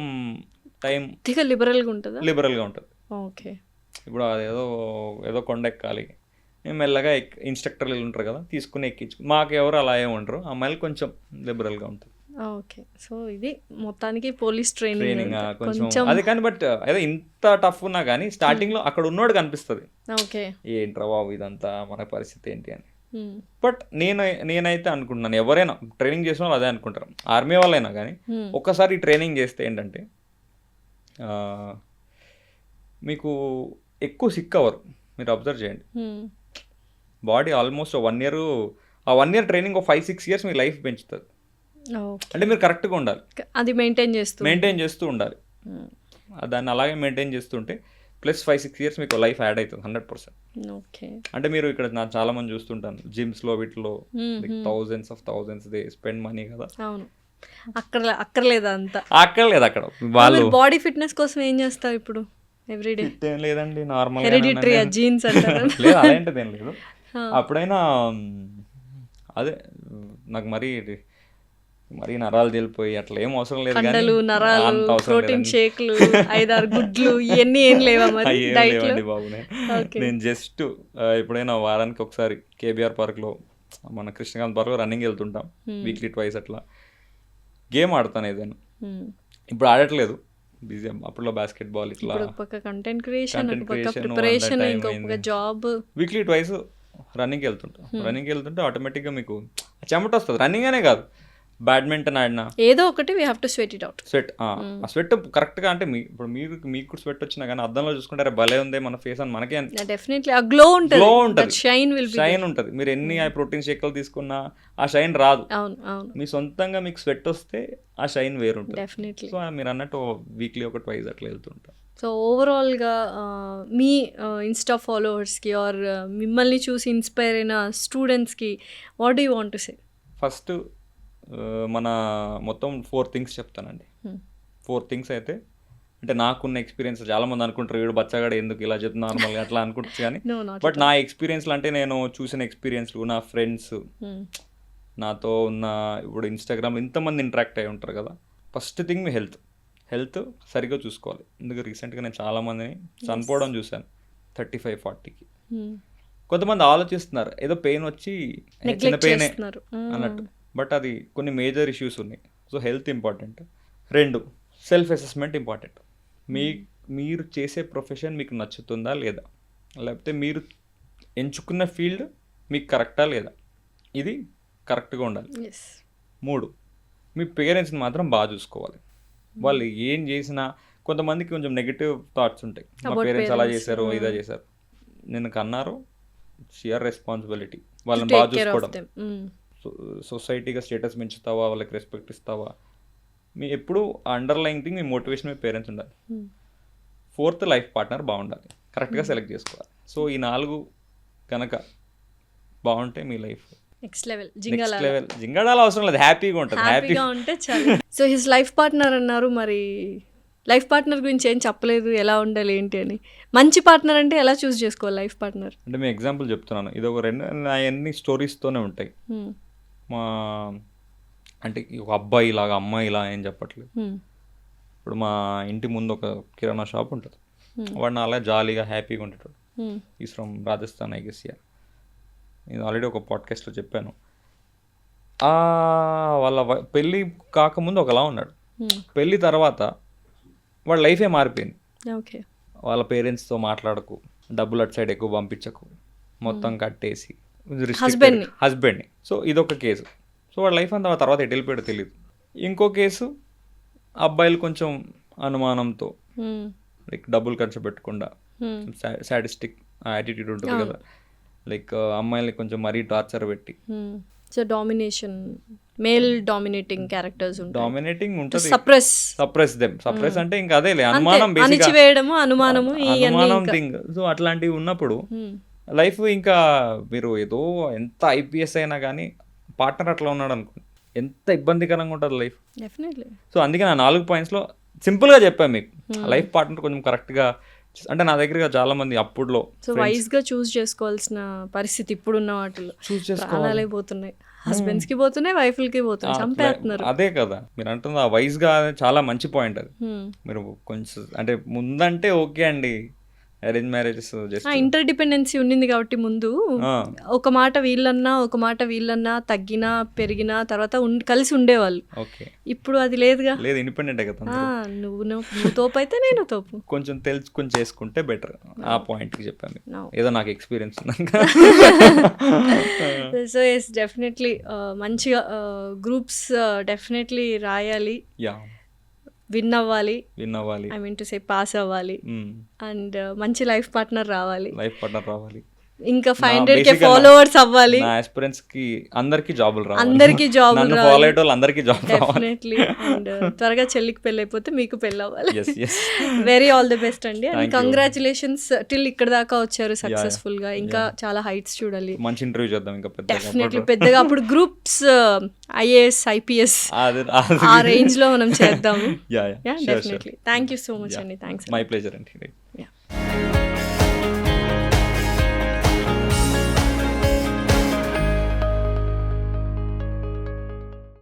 టైం లిబరల్గా ఉంటుంది. ఇప్పుడు ఏదో కొండ ఎక్కాలి, మెల్లగా ఇంస్ట్రక్టర్లు ఉంటారు కదా, తీసుకుని ఎక్కించు. మాకు ఎవరు అలా ఏమి ఉంటారు, అమ్మాయిలు కొంచెం లిబరల్గా ఉంటుంది. ఓకే. సో ఇది మొత్తానికి పోలీస్ ట్రైనింగ్ కొంచెం అది. కానీ బట్ ఏదో ఇంత టఫ్ ఉన్నా కానీ స్టార్టింగ్లో అక్కడ ఉన్నోడు కనిపిస్తుంది, ఏంట్రా బాబు ఇదంతా మన పరిస్థితి ఏంటి అని. బట్ నేనైతే అనుకుంటున్నాను, ఎవరైనా ట్రైనింగ్ చేసిన వాళ్ళు అదే అనుకుంటారు, ఆర్మీ వాళ్ళైనా కానీ ఒక్కసారి ట్రైనింగ్ చేస్తే ఏంటంటే మీకు ఎక్కువ సిక్ అవ్వరు. మీరు అబ్జర్వ్ చేయండి, బాడీ ఆల్మోస్ట్ 1 year, ఆ 1 year ట్రైనింగ్ 5-6 years మీ లైఫ్ పెంచుతుంది. అంటే మీరు కరెక్ట్గా ఉండాలి, అది మెయింటైన్ చేస్తూ ఉండాలి. దాన్ని అలాగే మెయింటైన్ చేస్తుంటే ప్లస్ 5-6 years మీకు లైఫ్ యాడ్ అవుతుంది 100%. అంటే మీరు ఇక్కడ నాకు చాలా మంది చూస్తుంటాను జిమ్స్లో వీటిలో thousands దే స్పెండ్ మనీ కదా. అక్కర్లేదు అక్కడ వాళ్ళు బాడీ ఫిట్నెస్ కోసం ఏం చేస్తారు ఇప్పుడు? ఎవ్రీడే లేదండి, నార్మల్ జీన్స్ లేదు, అలాంటిది ఏం లేదు. అప్పుడైనా అదే నాకు మరీ నరాలు తెలిపోయి అట్లా ఏం అవసరం లేదు, ప్రోటీన్ షేక్లు 5-6 గుడ్లు ఇవన్నీ ఏం లేవండి బాబు. నేను జస్ట్ ఎప్పుడైనా వారానికి ఒకసారి కేబీఆర్ పార్క్లో, మన కృష్ణకాంత్ పార్క్లో రన్నింగ్ వెళ్తుంటాం, వీక్లీ 2 అట్లా. గేమ్ ఆడతాను ఏదైనా, ఇప్పుడు ఆడట్లేదు, బిజీ. అప్పట్లో బాస్కెట్ బాల్ ఇట్లా ఇప్పుడు ఒక పక్క కంటెంట్ క్రియేషన్, Content ఒక పక్క creation, ప్రిపరేషన్, అంత time ఇంకొక అయింది. జాబ్. వీక్లీ ట్వైస్ రన్నింగ్కి వెళ్తుంటే ఆటోమేటిక్గా మీకు చెమట వస్తుంది. రన్నింగ్ అనే కాదు, బ్యాడ్మింటన్ ఆడినా ఏదో ఒకటి we have to sweat it out. Sweat, ఆ స్వెట్ కరెక్ట్గా అంటే ఇప్పుడు మీకు స్వెట్ వచ్చినా కానీ అద్దంలో చూసుకుంటారే భలే ఉంది మన ఫేస్ అని మనకే డెఫినెట్లీ ఆ గ్లో ఉంటుంది, గ్లో ఉంటుంది, షైన్ విల్ బి. షైన్ ఉంటుంది. మీరు ఎన్ని ప్రోటీన్ షేక్లు తీసుకున్నా ఆ షైన్ రాదు. అవును అవును, మీ సొంతంగా మీకు స్వెట్ వస్తే ఆ షైన్ వేరుంటుంది. డెఫినెట్లీ. సో మీరు అన్నట్టు వీక్లీ ఒక ట్వైస్ అట్లా వెళ్తుంటాం. సో ఓవరాల్గా మీ ఇన్స్టా ఫాలోవర్స్కి ఆర్ మిమ్మల్ని చూసి ఇన్స్పైర్ అయిన స్టూడెంట్స్కి what do you want to say? First మన మొత్తం 4 థింగ్స్ చెప్తానండి. 4 థింగ్స్ అయితే అంటే నాకున్న ఎక్స్పీరియన్స్, చాలామంది అనుకుంటారు వీడు బచ్చగాడు ఎందుకు ఇలా చెప్తున్నా నార్మల్గా అట్లా అనుకుంటుంది కానీ, బట్ నా ఎక్స్పీరియన్స్లు అంటే నేను చూసిన ఎక్స్పీరియన్స్లు, నా ఫ్రెండ్స్, నాతో ఉన్న ఇప్పుడు ఇన్స్టాగ్రామ్లో ఇంతమంది ఇంటరాక్ట్ అయి ఉంటారు కదా. ఫస్ట్ థింగ్ మీ హెల్త్ సరిగ్గా చూసుకోవాలి. ఎందుకు రీసెంట్గా నేను చాలామందిని చనిపోవడం చూశాను 35-40కి. కొంతమంది ఆలోచిస్తున్నారు ఏదో పెయిన్ వచ్చి చిన్న పెయినే అన్నట్టు, బట్ అది కొన్ని మేజర్ ఇష్యూస్ ఉన్నాయి. So health important. 2 self assessment important. మీరు చేసే ప్రొఫెషన్ మీకు నచ్చుతుందా లేదా, లేకపోతే మీరు ఎంచుకున్న ఫీల్డ్ మీకు కరెక్టా లేదా, ఇది కరెక్ట్గా ఉండాలి. 3 మీ పేరెంట్స్ని మాత్రం బాగా చూసుకోవాలి. వాళ్ళు ఏం చేసినా, కొంతమందికి కొంచెం నెగిటివ్ థాట్స్ ఉంటాయి, మా పేరెంట్స్ అలా చేశారు ఇదా చేశారు. నేను కన్నారు, షియర్ రెస్పాన్సిబిలిటీ వాళ్ళని బాగా చూసుకోవడం. సొసైటీగా స్టేటస్ పెంచుతావా, వాళ్ళకి రెస్పెక్ట్ ఇస్తావా, మీ ఎప్పుడు అండర్లైన్ థింగ్ మీ మోటివేషన్ మీ పేరెంట్స్ ఉండాలి. 4th లైఫ్ పార్ట్నర్ బాగుండాలి, కరెక్ట్గా సెలెక్ట్ చేసుకోవాలి. సో ఈ 4 కనుక బాగుంటే మీ లైఫ్ నెక్స్ట్ లెవెల్. జింగడాల అవసరం లేదు, హ్యాపీగా ఉంటుంది. హ్యాపీగా ఉంటే చాలు. సో హిస్ లైఫ్ పార్ట్నర్ అన్నారు, మరి లైఫ్ పార్ట్నర్ గురించి ఏం చెప్పలేదు, ఎలా ఉండాలి ఏంటి అని. మంచి పార్ట్నర్ అంటే ఎలా చూస్ చేసుకోవాలి లైఫ్ పార్ట్నర్ అంటే? మీ ఎగ్జాంపుల్ చెప్తున్నాను, ఇది ఒక 2 అన్ని స్టోరీస్తోనే ఉంటాయి. మా అంటే ఒక అబ్బాయి లాగా అమ్మాయి ఇలా ఏం చెప్పట్లేదు. ఇప్పుడు మా ఇంటి ముందు ఒక కిరాణా షాప్ ఉంటుంది, వాడు నా అలా జాలీగా హ్యాపీగా ఉంటాడు. Is from Rajasthan I guess. నేను ఆల్రెడీ ఒక పాడ్కాస్ట్లో చెప్పాను. వాళ్ళ పెళ్ళి కాకముందు ఒకలా ఉన్నాడు, పెళ్ళి తర్వాత వాళ్ళ లైఫే మారిపోయింది. ఓకే, వాళ్ళ పేరెంట్స్తో మాట్లాడకు, డబ్బులు అటు సైడ్ ఎక్కువ పంపించకు, మొత్తం కట్టేసి హస్బెండ్ని. సో ఇదొక కేసు. సో వాళ్ళ లైఫ్ అంతా తర్వాత ఎటు వెళ్ళిపోయాడో తెలియదు. ఇంకో కేసు, అబ్బాయిలు కొంచెం అనుమానంతో, లైక్ డబ్బులు ఖర్చు పెట్టకుండా, సాడిస్టిక్ యాటిట్యూడ్ ఉంటుంది కదా, లైక్ అమ్మాయిల్ని కొంచెం మరీ టార్చర్ పెట్టి. So domination, male dominating characters ఉంటాయి. డామినేటింగ్ ఉంటుంది, సప్రెస్ అంటే ఇంకా అదే అనుమానం, అణిచివేయడము, అనుమానము థింగ్. సో అట్లాంటివి ఉన్నప్పుడు లైఫ్ ఇంకా మీరు ఏదో ఎంత ఐపీఎస్ అయినా కానీ పార్ట్నర్ అట్లా ఉన్నాడు అనుకోండి, ఎంత ఇబ్బందికరంగా ఉంటుంది లైఫ్. డెఫినెట్లీ. సో అందుకే నా 4 పాయింట్స్లో సింపుల్గా చెప్పాను మీకు. లైఫ్ పార్ట్నర్ కొంచెం కరెక్ట్గా, అంటే నా దగ్గర చాలా మంది అప్పుడులో సో వైజ్గా చూస్ చేసుకోవాల్సిన పరిస్థితి ఇప్పుడున్న వాటిలో. ప్రాణాలే పోతున్నాయి, హస్బెండ్స్కి పోతున్నాయి, వైఫ్లకి పోతున్నాయి, చంపేస్తున్నారు. అదే కదా మీరు అంటుంది, ఆ వైజ్గా చాలా మంచి పాయింట్ అది. మీరు కొంచెం అంటే ముందంటే ఓకే అండి, అరేంజ్ మ్యారేజెస్ ఇంటర్ డిపెండెన్సీ ఉండింది కాబట్టి ముందు ఒక మాట వీళ్ళన్నా తగ్గినా పెరిగినా తర్వాత కలిసి ఉండేవాళ్ళు. ఇప్పుడు అది లేదుగా, లేదు, ఇండిపెండెంట్ కదా. నువ్వు తోపు అయితే నేను తోపు, కొంచెం తెలుసుకుని చేసుకుంటే బెటర్. ఆ పాయింట్కి చెప్పాను, ఏదో నాకు ఎక్స్పీరియన్స్ ఉంది. సో ఎస్, డెఫినెట్లీ మంచిగా గ్రూప్స్ డెఫినెట్లీ రాయాలి, విన్ అవ్వాలి, I mean to say pass అవ్వాలి, అండ్ మంచి లైఫ్ పార్ట్నర్ రావాలి, ఇంకా 500K ఫాలోవర్స్ అవ్వాలి. నా ఆస్పిరెంట్స్ కి అందరికీ జాబులు రావాలి, డెఫినెట్లీ. అండ్ త్వరగా చెల్లికి పెళ్ళి అయిపోతే మీకు పెళ్ళి అవ్వాలి. వెరీ ఆల్ ది బెస్ట్ అండి, అండ్ కంగ్రాచులేషన్స్. టిల్ ఇక్కడ దాకా వచ్చారు సక్సెస్ఫుల్ గా, ఇంకా చాలా హైట్స్ చూడాలి. మంచి ఇంటర్వ్యూ చేద్దాం ఇంకా డెఫినెట్లీ పెద్దగా. అప్పుడు గ్రూప్స్ IAS IPS ఆ రేంజ్ లో మనం చేద్దాము. Definitely. Thank you so much అండి. థ్యాంక్స్. మై ప్లెజర్ అండి.